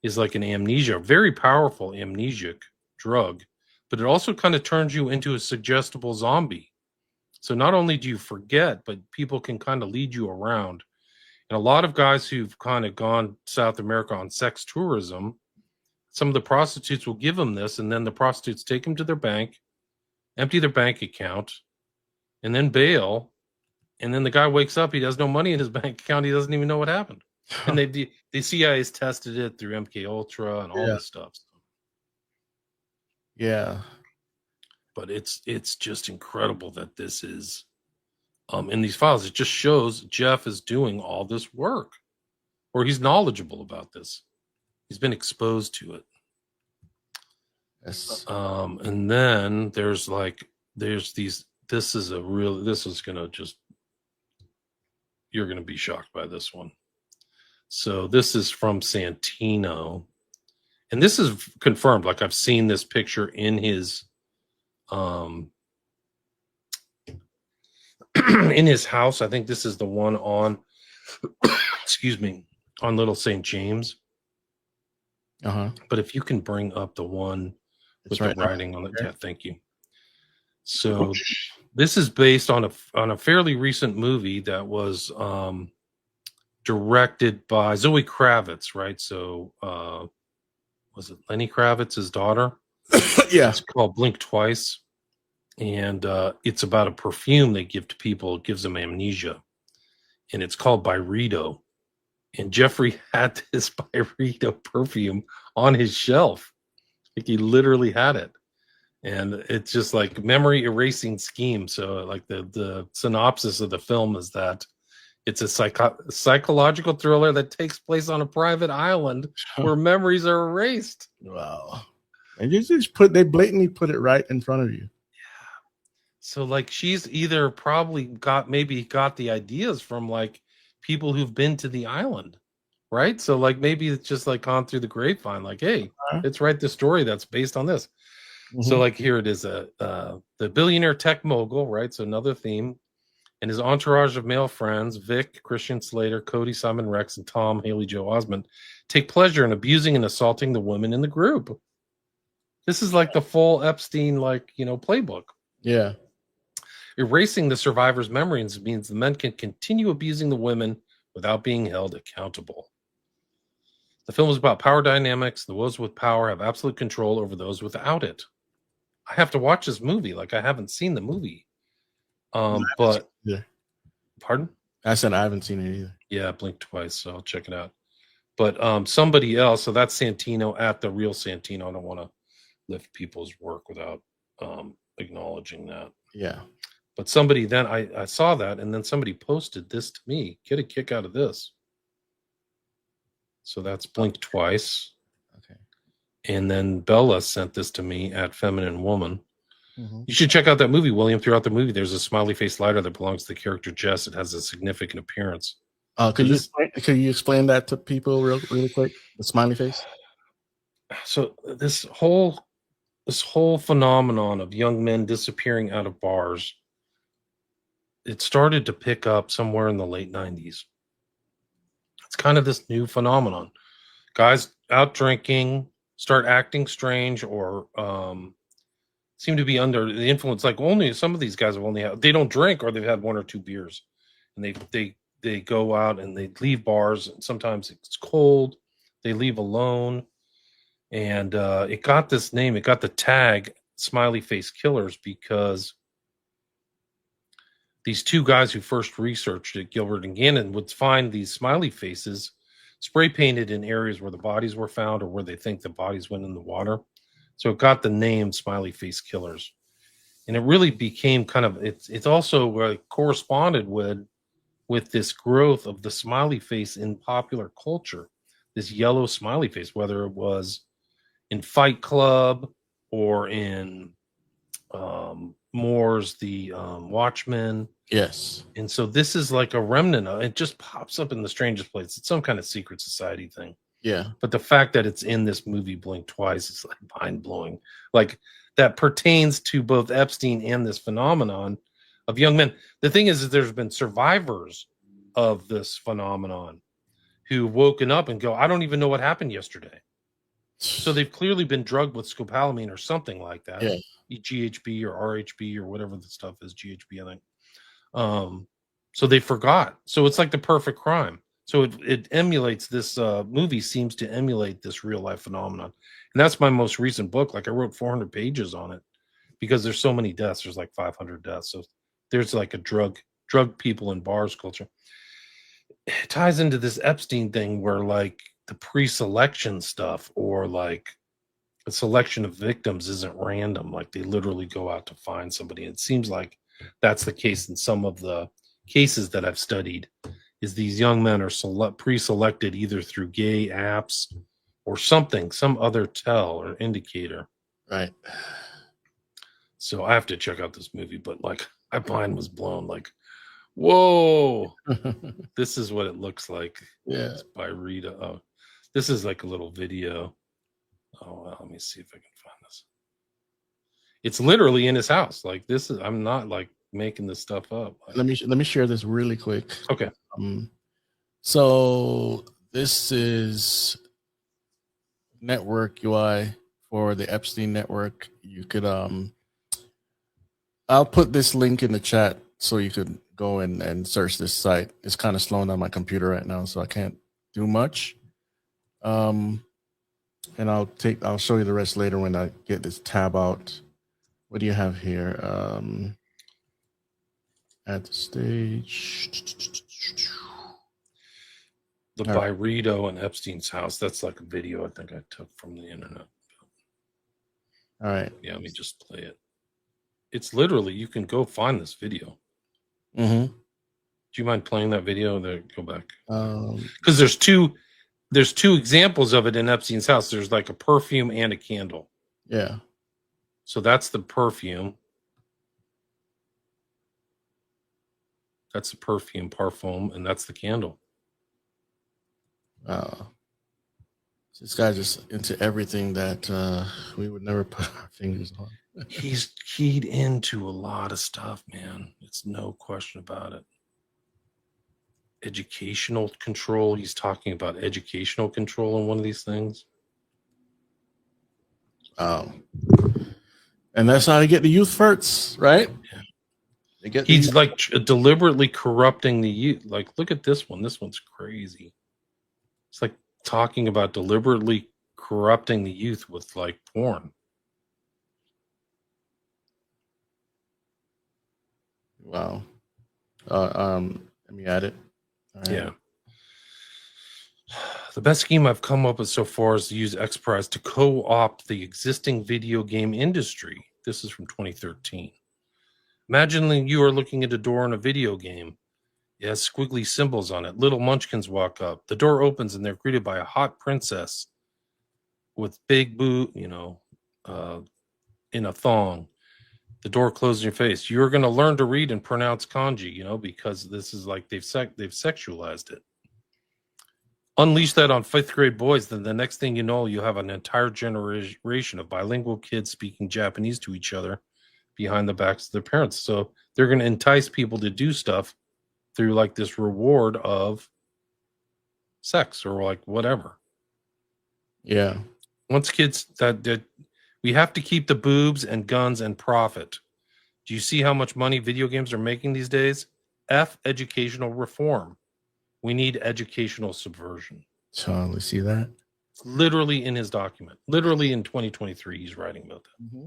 is like an amnesia, very powerful amnesic drug, but it also kind of turns you into a suggestible zombie. So not only do you forget, but people can kind of lead you around. And a lot of guys who've kind of gone South America on sex tourism, some of the prostitutes will give them this, and then the prostitutes take them to their bank, empty their bank account, and then bail. And then the guy wakes up, he has no money in his bank account, he doesn't even know what happened. And the CIA's tested it through MK Ultra and all this stuff. Yeah. But it's just incredible that this is in these files. It just shows Jeff is doing all this work, or he's knowledgeable about this. He's been exposed to it. Yes. And then there's these. You're gonna be shocked by this one. So this is from Santino, and this is confirmed. Like, I've seen this picture in his in his house. I think this is the one on excuse me, on Little St. James. But if you can bring up the one with the writing on it. Yeah, thank you. So this is based on a fairly recent movie that was directed by Zoe Kravitz, right? So was it Lenny Kravitz's daughter? Yeah. It's called Blink Twice. And it's about a perfume they give to people. It gives them amnesia. And it's called Byredo. And Jeffrey had this Byredo perfume on his shelf. Like, he literally had it. And it's just like memory erasing scheme. So like the synopsis of the film is that It's a psychological thriller that takes place on a private island where memories are erased. Wow. And they blatantly put it right in front of you. So like she's either probably got the ideas from like people who've been to the island, right? So like maybe it's just like gone through the grapevine, like, hey, let's write the story that's based on this. So like here it is, the billionaire tech mogul, right? So another theme, and his entourage of male friends, Vic, Christian Slater, Cody, Simon Rex, and Tom, Haley Joe Osment, take pleasure in abusing and assaulting the women in the group. This is like the full Epstein, playbook. Yeah. Erasing the survivor's memories means the men can continue abusing the women without being held accountable. The film is about power dynamics. Those with power have absolute control over those without it. I have to watch this movie. Like, I haven't seen the movie. But pardon? I said I haven't seen it either. Yeah, I blinked twice, so I'll check it out. But somebody else, so that's Santino at the real Santino. I don't want to lift people's work without acknowledging that. Yeah. But somebody then I saw that, and then somebody posted this to me. Get a kick out of this. So that's blinked twice. Okay. And then Bella sent this to me at Feminine Woman. Mm-hmm. You should check out that movie, William. Throughout the movie, there's a smiley face lighter that belongs to the character Jess. It has a significant appearance. Could you explain that to people really quick? The smiley face. So this whole phenomenon of young men disappearing out of bars, it started to pick up somewhere in the late 90s. It's kind of this new phenomenon. Guys out drinking, start acting strange, or seem to be under the influence. Like only some of these guys they don't drink, or they've had one or two beers, and they go out and they leave bars. And sometimes it's cold. They leave alone, and it got this name. It got the tag "Smiley Face Killers" because these two guys who first researched it, Gilbert and Gannon, would find these smiley faces spray painted in areas where the bodies were found or where they think the bodies went in the water. So it got the name Smiley Face Killers. And it really became kind of, it's also corresponded with this growth of the smiley face in popular culture, this yellow smiley face, whether it was in Fight Club or in Moore's The Watchmen. Yes. And so this is like a remnant of it, just pops up in the strangest place. It's some kind of secret society thing. Yeah. But the fact that it's in this movie Blink Twice is like mind blowing. Like that pertains to both Epstein and this phenomenon of young men. The thing is there's been survivors of this phenomenon who woken up and go, I don't even know what happened yesterday. So they've clearly been drugged with scopolamine or something like that. Yeah. GHB or RHB or whatever the stuff is, GHB, I think. So they forgot. So it's like the perfect crime. So it emulates this movie seems to emulate this real life phenomenon. And that's my most recent book. Like I wrote 400 pages on it because there's so many deaths. There's like 500 deaths. So there's like a drug people in bars culture. It ties into this Epstein thing where like the pre-selection stuff or like the selection of victims isn't random. Like they literally go out to find somebody. It seems like that's the case in some of the cases that I've studied, is these young men are pre-selected either through gay apps or something, some other tell or indicator. Right. So I have to check out this movie, but like my mind was blown. Like, whoa, this is what it looks like. Yeah. It's by Rita. Oh, this is like a little video. Oh, well, let me see if I can find this. It's literally in his house. Like this is, I'm not like making this stuff up. Like, let me share this really quick. Okay. So this is network UI for the Epstein network. You could I'll put this link in the chat so you could go and search this site. It's kind of slowing on my computer right now, so I can't do much. And I'll show you the rest later when I get this tab out. What do you have here? At the stage. The Byredo and Epstein's house. That's like a video I think I took from the internet. All right. Yeah, let me just play it. It's literally, you can go find this video. Mm-hmm. Do you mind playing that video? There, go back. Um, Because there's two examples of it in Epstein's house. There's like a perfume and a candle. yeah. So that's the perfume. That's the perfume, parfum, and that's the candle. This guy's just into everything that we would never put our fingers on. He's keyed into a lot of stuff, man. It's no question about it. Educational control. He's talking about educational control in one of these things. And that's how they get the youth first, right? Yeah. They get He's like deliberately corrupting the youth. Like, look at this one. This one's crazy. It's like talking about deliberately corrupting the youth with like porn. Wow. Let me add it. All right. Yeah. The best scheme I've come up with so far is to use XPRIZE to co-opt the existing video game industry. This is from 2013. Imagine you are looking at a door in a video game. It has squiggly symbols on it. Little munchkins walk up. The door opens and they're greeted by a hot princess with big boot, in a thong. The door closes in your face. You're going to learn to read and pronounce kanji, because this is like they've sexualized it. Unleash that on 5th grade boys, then the next thing you know, you have an entire generation of bilingual kids speaking Japanese to each other behind the backs of their parents. So they're going to entice people to do stuff through like this reward of sex or like whatever. Yeah. Once kids that we have to keep the boobs and guns and profit. Do you see how much money video games are making these days? F educational reform. We need educational subversion. So let's see that. It's literally in his document. Literally in 2023, he's writing about that. Mm-hmm.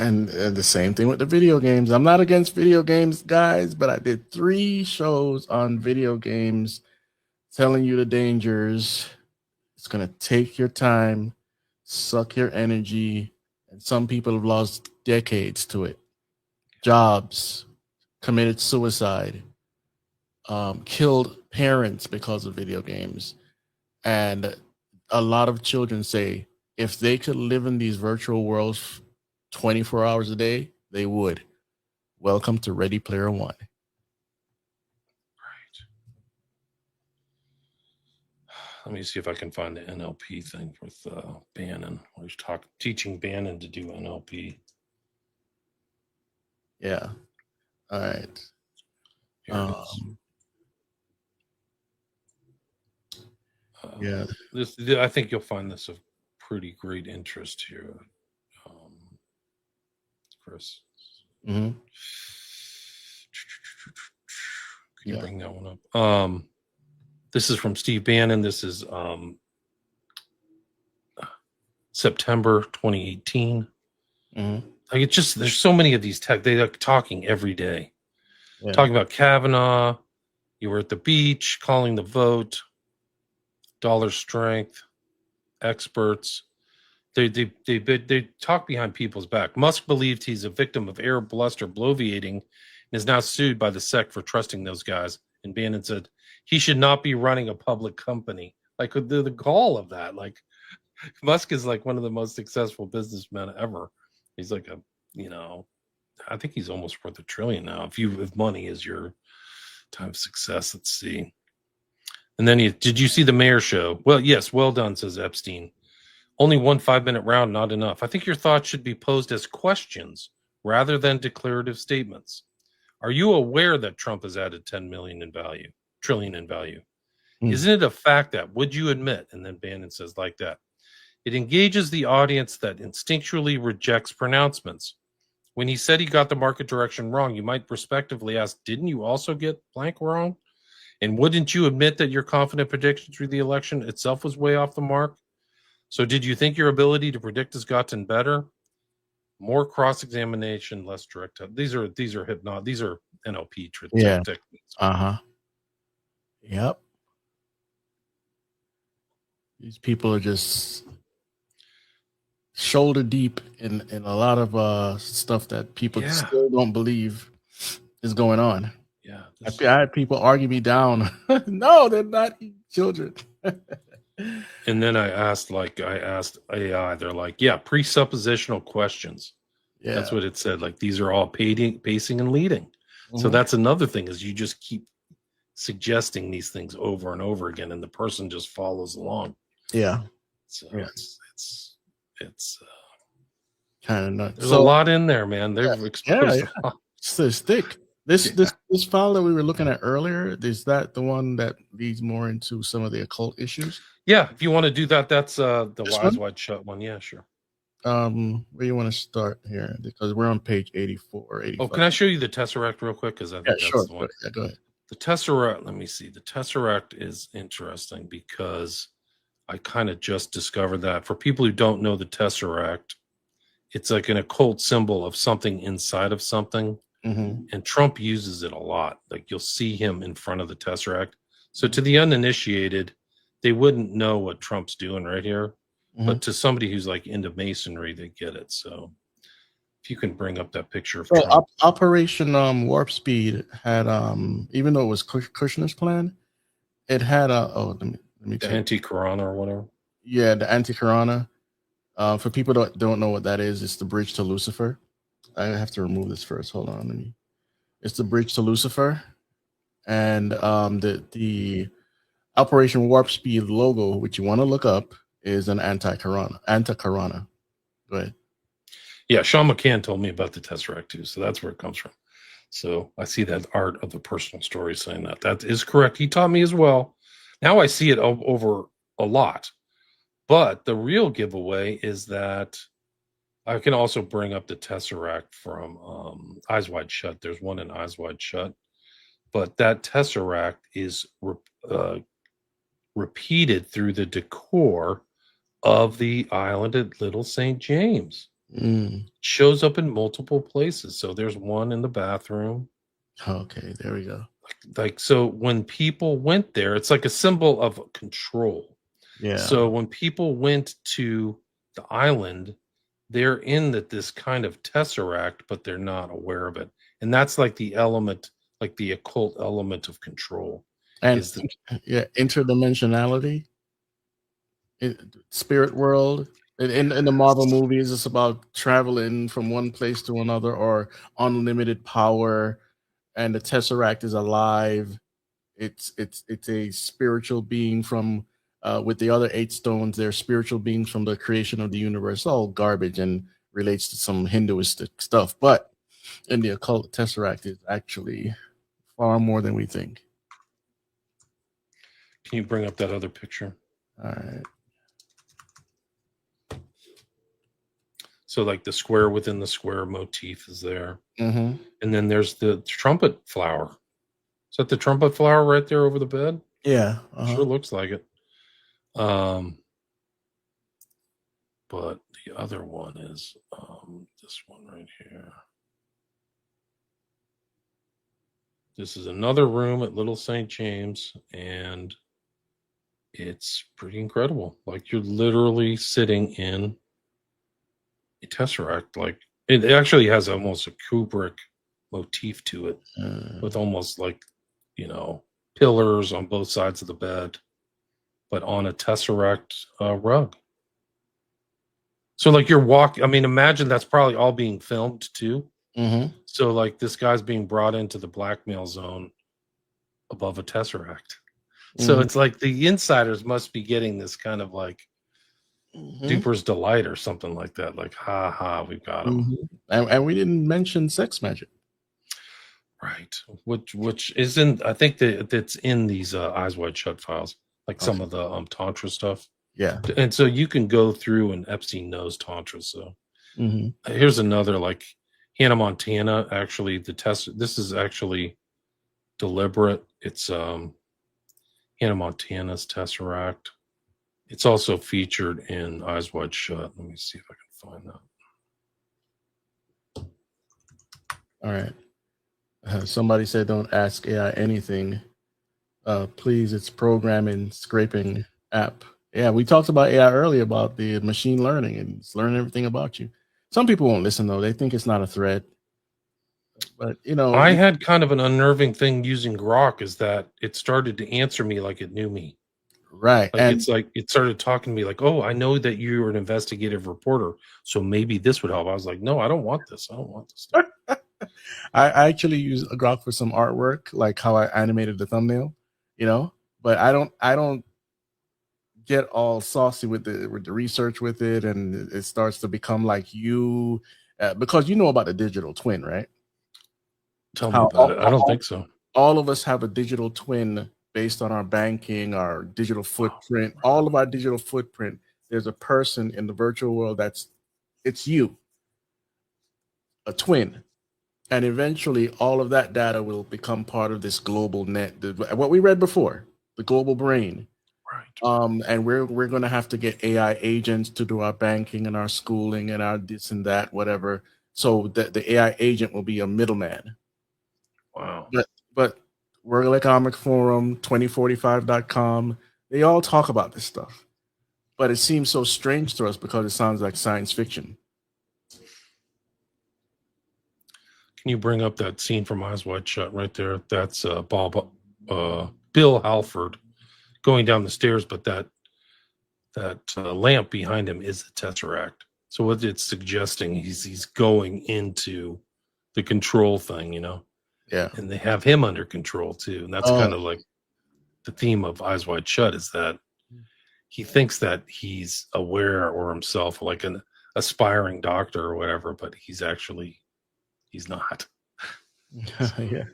And the same thing with the video games. I'm not against video games, guys, but I did 3 shows on video games telling you the dangers. It's going to take your time, suck your energy, and some people have lost decades to it. Jobs, committed suicide, killed parents because of video games. And a lot of children say if they could live in these virtual worlds 24 hours a day, they would. Welcome to Ready Player One. Right. Let me see if I can find the NLP thing with Bannon. Where he's teaching Bannon to do NLP. Yeah. All right. Here it is. Yeah. I think you'll find this of pretty great interest here, Chris. Mm-hmm. Can you bring that one up? This is from Steve Bannon. This is September 2018. Mm-hmm. Like it's just there's so many of these they are talking every day. Yeah. Talking about Kavanaugh. You were at the beach, calling the vote. Dollar strength, experts. They talk behind people's back. Musk believed he's a victim of air bluster bloviating and is now sued by the SEC for trusting those guys. And Bannon said he should not be running a public company. Like the call of that. Like Musk is like one of the most successful businessmen ever. He's like I think he's almost worth $1 trillion now. If money is your time of success, let's see. And then did you see the mayor show? Well, yes, well done, says Epstein. Only one 5-minute round, not enough. I think your thoughts should be posed as questions rather than declarative statements. Are you aware that Trump has added 10 million in value, trillion in value? Isn't it a fact that, would you admit? And then Bannon says like that. It engages the audience that instinctually rejects pronouncements. When he said he got the market direction wrong, you might respectively ask, didn't you also get blank wrong? And wouldn't you admit that your confident prediction through the election itself was way off the mark? So did you think your ability to predict has gotten better? More cross-examination, less direct. These are NLP techniques. Uh-huh. Yep. These people are just shoulder deep in a lot of stuff that people still don't believe. is going on. Yeah. I had people argue me down. No, they're not children. And then I asked AI, they're like, yeah, presuppositional questions. Yeah. That's what it said. Like, these are all pacing and leading. So that's another thing, is you just keep suggesting these things over and over again, and the person just follows along. Yeah. So Yeah. it's kind of nuts. There's a lot in there, man. They've exposed a lot. It's thick. This file that we were looking at earlier, is that the one that leads more into some of the occult issues? Yeah, if you want to do that, that's the This Wide Shut one. Yeah, sure. Where you want to start here? Because we're on page 84, 85. Oh, can I show you the Tesseract real quick? Because I think that's the one. Yeah, go ahead. The Tesseract, let me see. The Tesseract is interesting because I kind of just discovered that. For people who don't know the Tesseract, it's like an occult symbol of something inside of something. And Trump uses it a lot. Like, you'll see him in front of the Tesseract. So to the uninitiated, they wouldn't know what Trump's doing right here. But to somebody who's like into masonry, they get it. So if you can bring up that picture of Trump. Operation Warp Speed had even though it was Kushner's plan, it had let me the anti-Corona or whatever. Yeah, the anti-Corona. For people that don't know what that is, it's the bridge to Lucifer. I have to remove this first. Hold on. It's the bridge to Lucifer, and the Operation Warp Speed logo, which you want to look up, is an anti-Corona. Go ahead. Yeah, Sean McCann told me about the Tesseract too, so that's where it comes from. So I see that art of the personal story saying that. That is correct. He taught me as well. Now I see it over a lot. But the real giveaway is that I can also bring up the Tesseract from Eyes Wide Shut. There's one in Eyes Wide Shut. But that Tesseract is repeated through the decor of the island at Little St. James. Shows up in multiple places. So there's one in the bathroom. Okay, there we go. Like, so when people went there, it's like a symbol of control. Yeah. So when people went to the island, they're in this kind of Tesseract, but they're not aware of it. And that's like the element, like the occult element of control. And interdimensionality, spirit world. In the Marvel movies, it's about traveling from one place to another or unlimited power. And the Tesseract is alive. It's a spiritual being from with the other 8 stones. They're spiritual beings from the creation of the universe. All garbage and relates to some Hinduistic stuff. But in the occult, Tesseract is actually far more than we think. Can you bring up that other picture? All right. So like the square within the square motif is there. Mm-hmm. And then there's the trumpet flower. Is that the trumpet flower right there over the bed? Yeah. Sure looks like it. But the other one is this one right here. This is another room at Little St. James, and it's pretty incredible. Like, you're literally sitting in a Tesseract. Like, it actually has almost a Kubrick motif to it, with almost like, pillars on both sides of the bed, but on a Tesseract rug. So like imagine that's probably all being filmed too. Mm-hmm. So like this guy's being brought into the blackmail zone above a Tesseract. So it's like the insiders must be getting this kind of like duper's delight or something like that. Like, ha ha, we've got him. And we didn't mention sex magic. Right. Which isn't, I think that's in these Eyes Wide Shut files, like some of the Tantra stuff. Yeah. And so you can go through, and Epstein knows Tantra. So here's another, like Hannah Montana, actually, this is actually deliberate. It's Hannah Montana's Tesseract. It's also featured in Eyes Wide Shut. Let me see if I can find that. All right. Somebody said, don't ask AI anything. Please, it's programming, scraping app. Yeah, we talked about AI earlier, about the machine learning, and it's learning everything about you. Some people won't listen, though. They think it's not a threat. But you know, I had kind of an unnerving thing using Grok is that it started to answer me like it knew me. right? Like And it's like it started talking to me like, "Oh, I know that you're an investigative reporter, so maybe this would help." I was like, "No, I don't want this. I don't want this stuff." I actually use a Grok for some artwork, like how I animated the thumbnail, you know. But I don't get all saucy with the research with it, and it starts to become like you, because you know about the digital twin, right? Tell me How about it. I don't think so. all of us have a digital twin based on our banking, our digital footprint, all of our digital footprint. There's a person in the virtual world it's you, a twin. And eventually all of that data will become part of this global net. What we read before, the global brain. Right. And we're going to have to get AI agents to do our banking and our schooling and our this and that, whatever. So that the AI agent will be a middleman. Wow. But World Economic Forum, 2045.com, they all talk about this stuff. But it seems so strange to us because it sounds like science fiction. Can you bring up that scene from Eyes Wide Shut right there? That's Bill Halford going down the stairs, but that lamp behind him is the Tesseract. So what it's suggesting, he's going into the control thing, you know. Yeah. And they have him under control too, and that's kind of like the theme of Eyes Wide Shut is that he thinks that he's aware or himself like an aspiring doctor or whatever, but he's not. Yeah.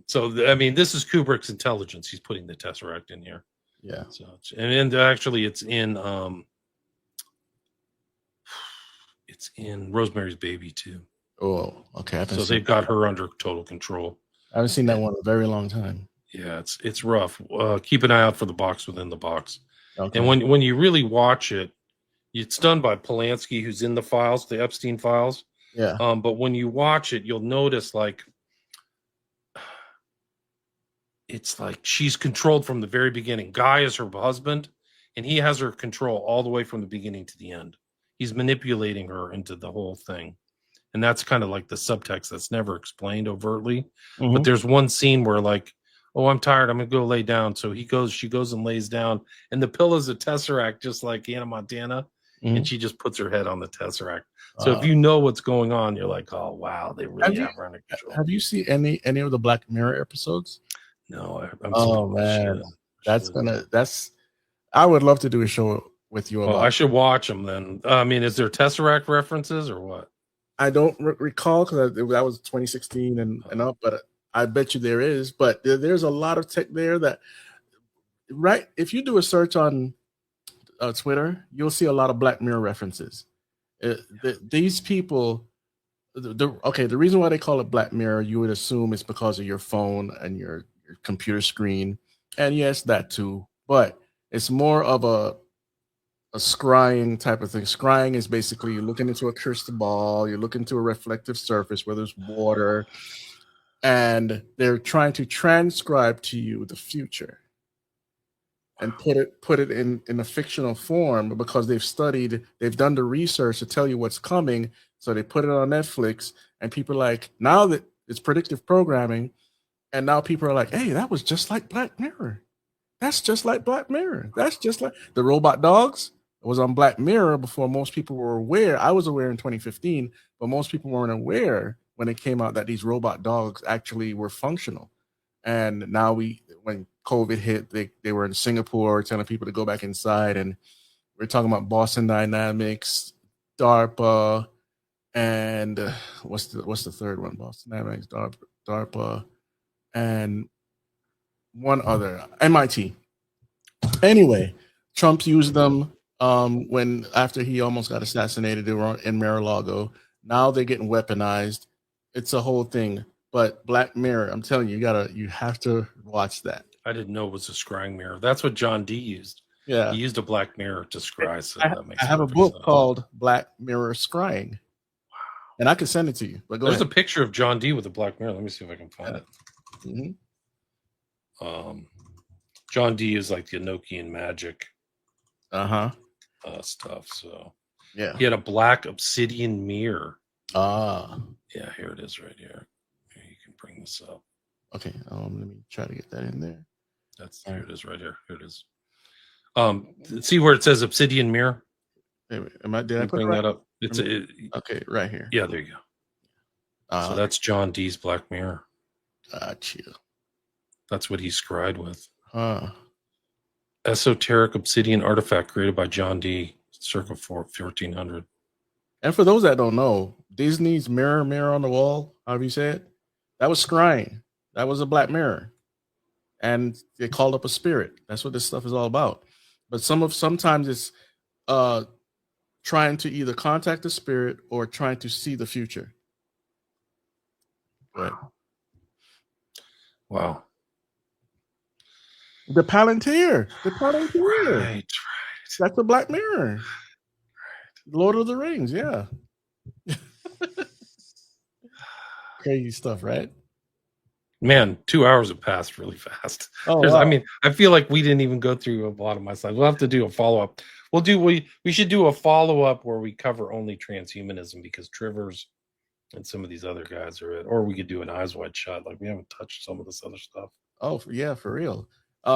So I mean, this is Kubrick's intelligence. He's putting the Tesseract in here. Yeah. So and actually, it's in Rosemary's Baby too. Oh, okay. So they've got her under total control. I haven't seen that one in a very long time. Yeah, it's rough. Keep an eye out for the box within the box. Okay. And when you really watch it, it's done by Polanski, who's in the files, the Epstein files. Yeah. But when you watch it, you'll notice like it's like she's controlled from the very beginning. Guy is her husband, and he has her control all the way from the beginning to the end. He's manipulating her into the whole thing. And that's kind of like the subtext that's never explained overtly. Mm-hmm. But there's one scene where like, oh, I'm tired, I'm gonna go lay down. So she goes and lays down, and the pillow's a Tesseract, just like Anna Montana, and she just puts her head on the Tesseract. So if you know what's going on, you're like, oh wow, they really have her under control. Have you seen any of the Black Mirror episodes? No, oh man, I would love to do a show with you about. I should watch them then. I mean, is there Tesseract references or what? I don't recall because that was 2016 and up, but I bet you there is. But there's a lot of tech there that, right? If you do a search on Twitter, you'll see a lot of Black Mirror references. These people, the reason why they call it Black Mirror, you would assume it's because of your phone and your computer screen, and yes, that too. But it's more of a scrying type of thing. Scrying is basically you're looking into a crystal ball, you're looking into a reflective surface where there's water, and they're trying to transcribe to you the future and put it in a fictional form because they've done the research to tell you what's coming. So they put it on Netflix, and people are like, now that it's predictive programming, and now people are like, hey, that was just like Black Mirror. That's just like Black Mirror. That's just like the robot dogs. It was on Black Mirror before most people were aware. I was aware in 2015, but most people weren't aware when it came out that these robot dogs actually were functional. And now when COVID hit, they were in Singapore telling people to go back inside. And we're talking about Boston Dynamics, DARPA, and what's the third one? Boston Dynamics, DARPA, and one other, MIT. Anyway, Trump used them when after he almost got assassinated. They were in Mar-a-Lago. Now they're getting weaponized. It's a whole thing. But Black Mirror, I'm telling you, you have to watch that. I didn't know it was a scrying mirror. That's what John D used. Yeah, he used a Black Mirror to scry. So I have a book called Black Mirror Scrying. Wow. And I can send it to you. But there's a picture of John D with a Black Mirror. Let me see if I can find it. Mm-hmm. John D is like the Enochian magic stuff. So yeah, he had a black obsidian mirror. Yeah, here it is right here. So Okay, let me try to get that in there. here it is right here. Here it is. See where it says Obsidian Mirror? Did I put bring it right? that up? It's okay, right here. Yeah, there you go. So that's John Dee's Black Mirror. Gotcha. That's what he scried with. Huh. Esoteric obsidian artifact created by John Dee, circa 1400. And for those that don't know, Disney's mirror on the wall, however you say it, that was scrying. That was a black mirror. And they called up a spirit. That's what this stuff is all about. But sometimes it's trying to either contact the spirit or trying to see the future. Wow. The Palantir. Right. That's the Black Mirror. Right. Lord of the Rings, yeah. Crazy stuff, right? Man, 2 hours have passed really fast. Oh, wow. I mean, I feel like we didn't even go through a lot of my slides. We'll have to do a follow-up. We should do a follow-up where we cover only transhumanism, because Trivers and some of these other guys are it. Or we could do an eyes wide shut. Like, we haven't touched some of this other stuff. Oh, yeah, for real.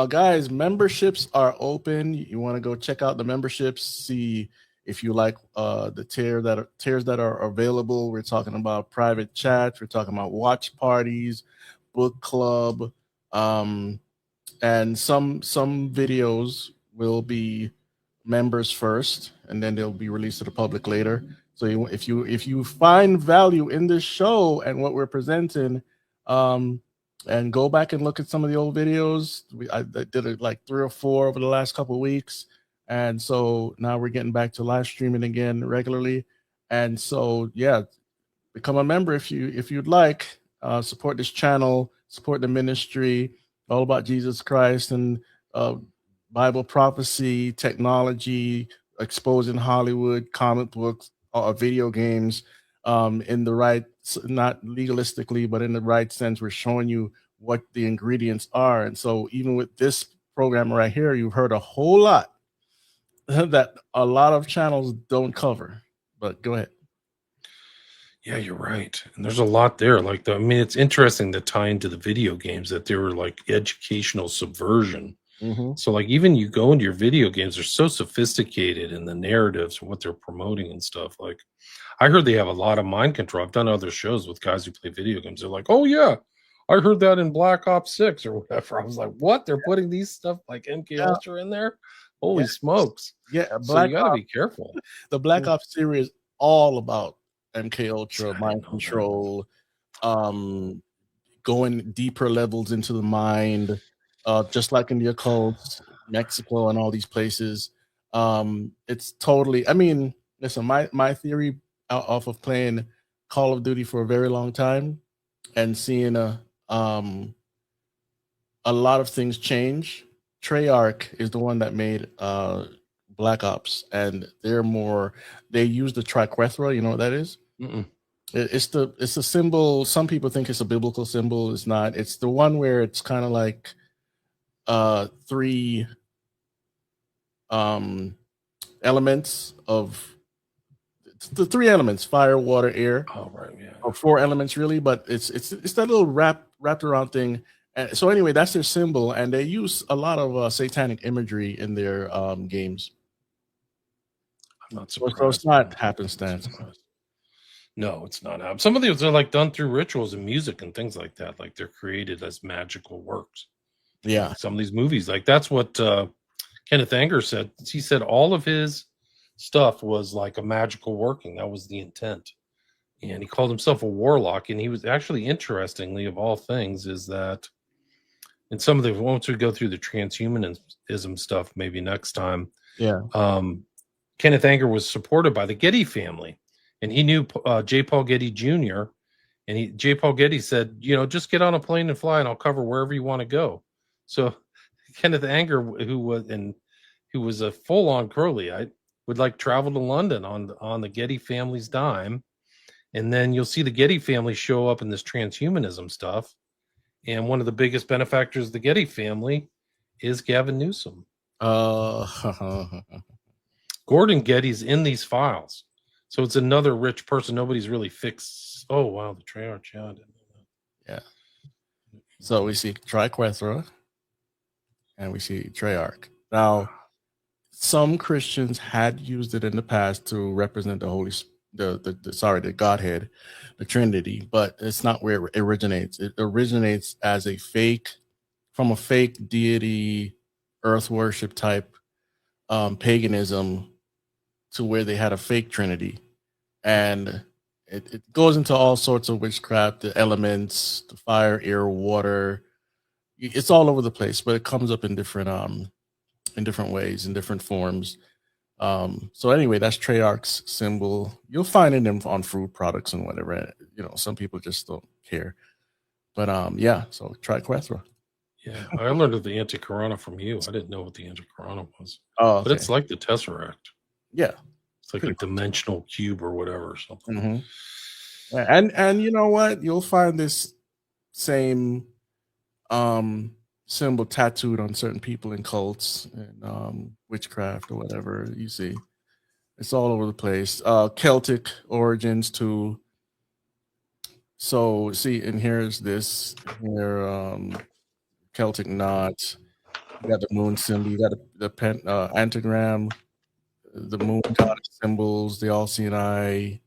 Guys, memberships are open. You want to go check out the memberships, see if you like the tiers that are available. We're talking about private chats. We're talking about watch parties, book club, and some videos will be members first, and then they'll be released to the public later. So if you find value in this show and what we're presenting, and go back and look at some of the old videos. I did it like 3 or 4 over the last couple of weeks, and so now we're getting back to live streaming again regularly. And so yeah, become a member if you'd like. Support this channel, support the ministry, all about Jesus Christ and Bible prophecy, technology, exposing Hollywood, comic books, video games, in the right, not legalistically, but in the right sense. We're showing you what the ingredients are. And so even with this program right here, you've heard a whole lot that a lot of channels don't cover. But go ahead. Yeah, you're right. And there's a lot there. Like, it's interesting to tie into the video games that they were like educational subversion. Mm-hmm. So like, even you go into your video games, they're so sophisticated in the narratives and what they're promoting and stuff. Like, I heard they have a lot of mind control. I've done other shows with guys who play video games. They're like, oh yeah, I heard that in Black Ops 6 or whatever. I was like, what? They're putting these stuff like MK Ultra in there? Holy smokes. Yeah, so you gotta be careful. The Black Ops series is all about MK Ultra, mind control, going deeper levels into the mind, just like in the occult, Mexico, and all these places. It's totally, listen, my theory off of playing Call of Duty for a very long time and seeing a lot of things change. Treyarch is the one that made Black Ops, and they use the triquetra. You know what that is? Mm-mm. It's a symbol. Some people think it's a biblical symbol. It's not. It's the one where it's kind of like 3 elements of the 3 elements: fire, water, air. Oh right, yeah. Or 4 elements really, but it's that little wrapped around thing. And so anyway, that's their symbol, and they use a lot of satanic imagery in their games. I'm not surprised. So it's not happenstance. No, it's not. Some of these are like done through rituals and music and things like that. Like, they're created as magical works. Yeah. Some of these movies, like, that's what Kenneth Anger said. He said all of his stuff was like a magical working. That was the intent. And he called himself a warlock. And he was actually, interestingly, of all things, is that in some of the, once we go through the transhumanism stuff, maybe next time. Yeah. Kenneth Anger was supported by the Getty family. And he knew J. Paul Getty Jr. And J. Paul Getty said, just get on a plane and fly, and I'll cover wherever you want to go. So Kenneth Anger, who was a full-on Crowleyite, would like travel to London on the Getty family's dime, and then you'll see the Getty family show up in this transhumanism stuff. And one of the biggest benefactors of the Getty family is Gavin Newsom. Gordon Getty's in these files. So it's another rich person. Nobody's really fixed. Oh, wow. The Treyarch. Yeah. I didn't know that. Yeah. So we see Triquethra and we see Treyarch. Now, some Christians had used it in the past to represent the Godhead, the Trinity, but it's not where it originates. It originates as from a fake deity, earth worship type paganism, to where they had a fake Trinity, and it goes into all sorts of witchcraft, the elements, the fire, air, water. It's all over the place, but it comes up in different ways, in different forms. So anyway, that's Treyarch's symbol. You'll find it on food products and whatever. Some people just don't care. But yeah, so Triquethra. Yeah, I learned of the anti-corona from you. I didn't know what the anti-corona was. Oh, okay. But it's like the Tesseract. Yeah. It's like a dimensional cube or whatever or something. Mm-hmm. And you know what? You'll find this same symbol tattooed on certain people in cults and witchcraft or whatever. You see, it's all over the place. Celtic origins too. So see, and here's this here Celtic knot. You got the moon symbol. You got the antigram, the moon goddess symbols, the all seeing eye,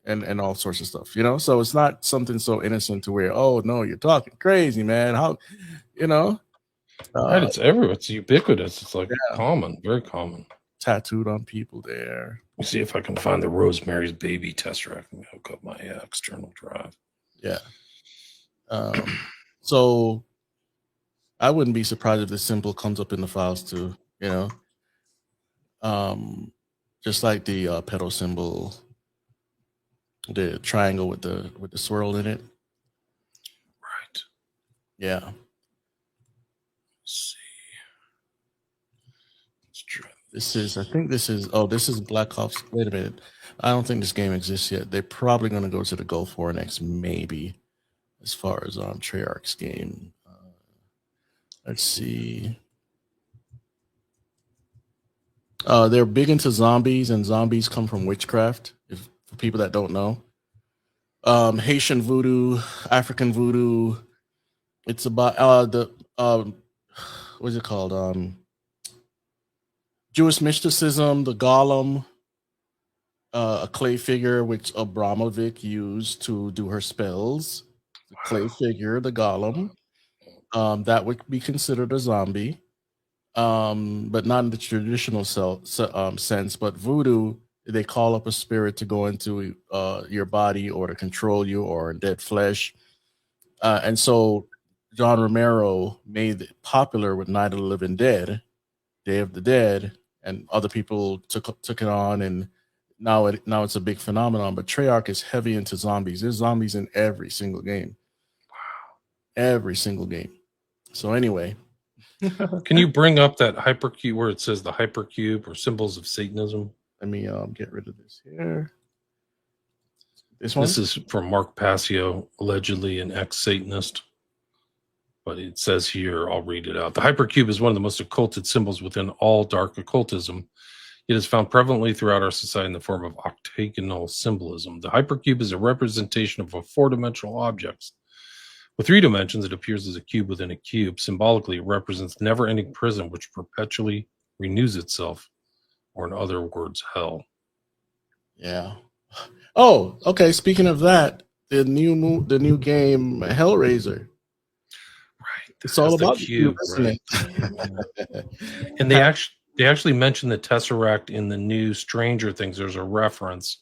and all sorts of stuff. So it's not something so innocent to where, oh no, you're talking crazy, man. How, right, it's everywhere. It's ubiquitous. It's like common, very common. Tattooed on people there. Let me see if I can find the Rosemary's Baby Tesseract and hook up my external drive. Yeah. So I wouldn't be surprised if this symbol comes up in the files too. Just like the petal symbol, the triangle with the swirl in it. Right. Yeah. Let's see. Let's try. This is Black Ops. Wait a minute. I don't think this game exists yet. They're probably going to go to the Gulf War next, maybe, as far as Treyarch's game. Let's see. They're big into zombies, and zombies come from witchcraft. For people that don't know, Haitian voodoo, African voodoo. It's about what's it called? Jewish mysticism, the golem, a clay figure which Abramovic used to do her spells. The clay figure, the golem, that would be considered a zombie, but not in the traditional sense. But voodoo, they call up a spirit to go into your body or to control you, or in dead flesh. And so John Romero made it popular with Night of the Living Dead, Day of the Dead, and other people took it on, and now it's a big phenomenon. But Treyarch is heavy into zombies. There's zombies in every single game. Wow. Every single game. So anyway. Can you bring up that hypercube where it says the hypercube or symbols of Satanism? Let me get rid of this here. This one? This is from Mark Passio, allegedly an ex-Satanist. But it says here, I'll read it out. The hypercube is one of the most occulted symbols within all dark occultism. It is found prevalently throughout our society in the form of octagonal symbolism. The hypercube is a representation of a four-dimensional object. With 3 dimensions, it appears as a cube within a cube. Symbolically, it represents never-ending prison which perpetually renews itself, or in other words, hell. Yeah. Oh, okay. Speaking of that, the new game Hellraiser. Right. It's all about the cube, right? And they actually mentioned the Tesseract in the new Stranger Things. There's a reference.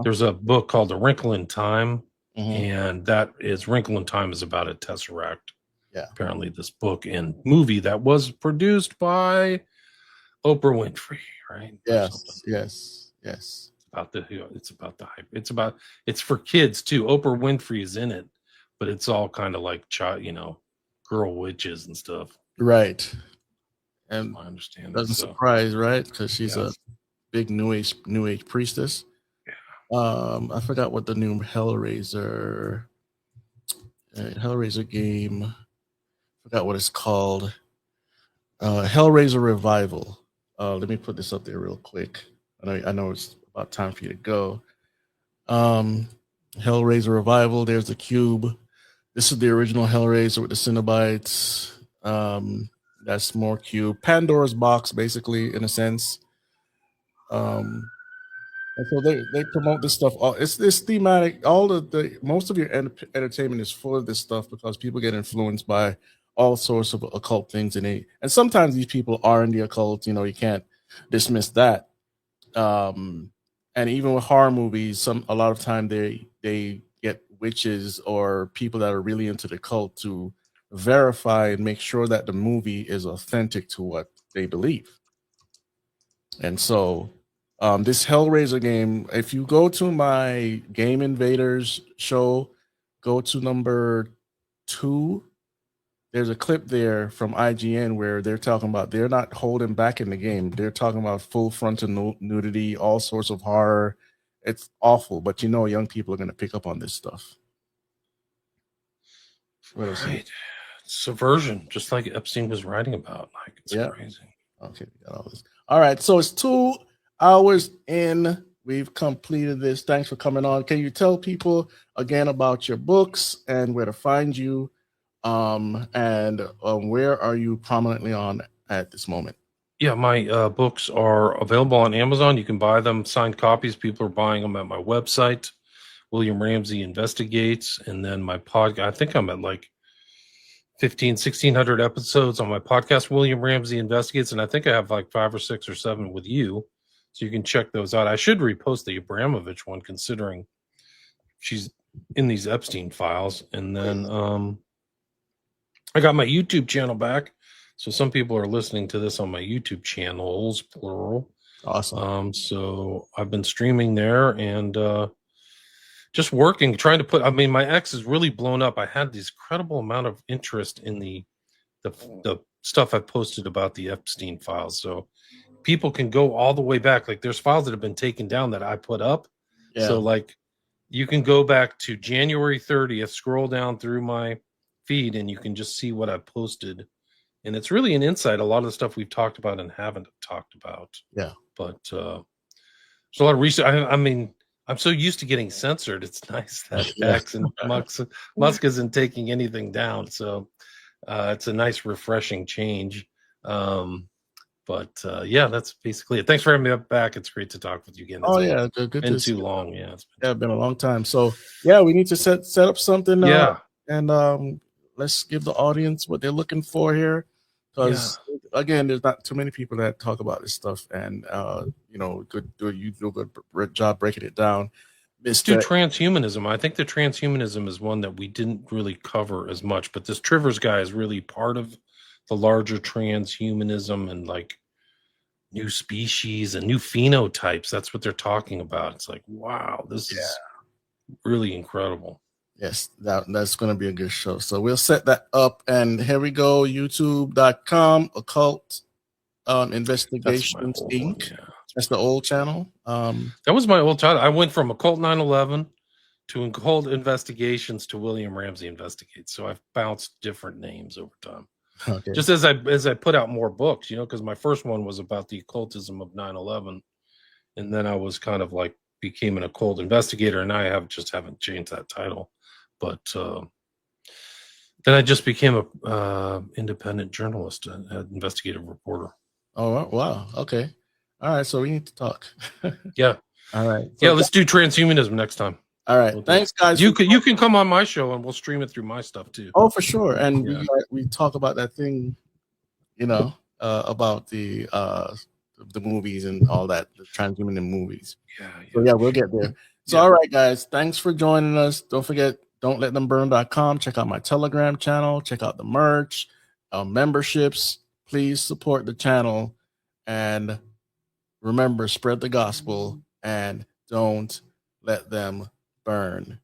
There's a book called A Wrinkle in Time. And that is Wrinkle in Time is about a Tesseract. Yeah. Apparently, this book and movie that was produced by Oprah Winfrey, right? Yes. It's about it's for kids too. Oprah Winfrey is in it, but it's all kind of like girl witches and stuff. Right. And I understand. Doesn't surprise, right? Because she's a big new age priestess. I forgot what the new Hellraiser game. Forgot what it's called. Hellraiser Revival. Let me put this up there real quick. I know it's about time for you to go. Hellraiser Revival. There's the cube. This is the original Hellraiser with the Cenobites. That's more cute. Pandora's box, basically, in a sense. And so they promote this stuff. It's this thematic. All the most of your entertainment is full of this stuff because people get influenced by all sorts of occult things, and sometimes these people are in the occult. You can't dismiss that. And even with horror movies, a lot of time they get witches or people that are really into the cult to verify and make sure that the movie is authentic to what they believe. And so this Hellraiser game, if you go to my Game Invaders show, go to number 2, there's a clip there from IGN where they're talking about they're not holding back in the game. They're talking about full frontal nudity, all sorts of horror. It's awful, but young people are going to pick up on this stuff. Right. Subversion, just like Epstein was writing about. Like, it's crazy. Okay, we got all this. All right, so it's 2 hours in. We've completed this. Thanks for coming on. Can you tell people again about your books and where to find you? And where are you prominently on at this moment? Yeah, my books are available on Amazon. You can buy them, signed copies. People are buying them at my website, William Ramsey Investigates. And then my podcast, I think I'm at like 1,600 episodes on my podcast, William Ramsey Investigates. And I think I have like 5 or 6 or 7 with you. So you can check those out. I should repost the Abramovich one, considering she's in these Epstein files. And then I got my YouTube channel back. So some people are listening to this on my YouTube channels, plural. Awesome. So I've been streaming there and just working, trying to put, my X is really blown up. I had this incredible amount of interest in the stuff I posted about the Epstein files. So people can go all the way back. Like, there's files that have been taken down that I put up. Yeah. So like you can go back to January 30th, scroll down through my feed, and you can just see what I posted. And it's really an insight. A lot of the stuff we've talked about and haven't talked about. Yeah. But there's a lot of research. I'm so used to getting censored. It's nice that X and Musk isn't taking anything down. So it's a nice, refreshing change. But that's basically it. Thanks for having me back. It's great to talk with you again. Good. Been too long. Yeah, it's been a long time. So we need to set up something. And let's give the audience what they're looking for here, because again, there's not too many people that talk about this stuff, and you do a good job breaking it down. Let's do transhumanism. I think the transhumanism is one that we didn't really cover as much, but this Trivers guy is really part of the larger transhumanism and like new species and new phenotypes. That's what they're talking about. It's like, wow, this is really incredible. Yes, that's going to be a good show. So we'll set that up, and here we go. YouTube.com Occult Investigations Inc. That's the old channel. That was my old channel. I went from Occult 9/11 to Occult Investigations to William Ramsey Investigates. So I've bounced different names over time. Okay. Just as I put out more books, because my first one was about the occultism of 9/11, and then I was kind of like became an occult investigator, and I haven't changed that title. But then I just became a independent journalist, an investigative reporter. Oh wow! Okay, all right. So we need to talk. Yeah. All right. So let's do transhumanism next time. All right. Thanks, guys. You can come on my show and we'll stream it through my stuff too. Oh, for sure. And we talk about that thing, about the movies and all that, the transhumanism movies. So we'll get there. So all right, guys. Thanks for joining us. Don't forget, don'tletthemburn.com. Check out my Telegram channel. Check out the merch, memberships. Please support the channel, and remember, spread the gospel and don't let them burn.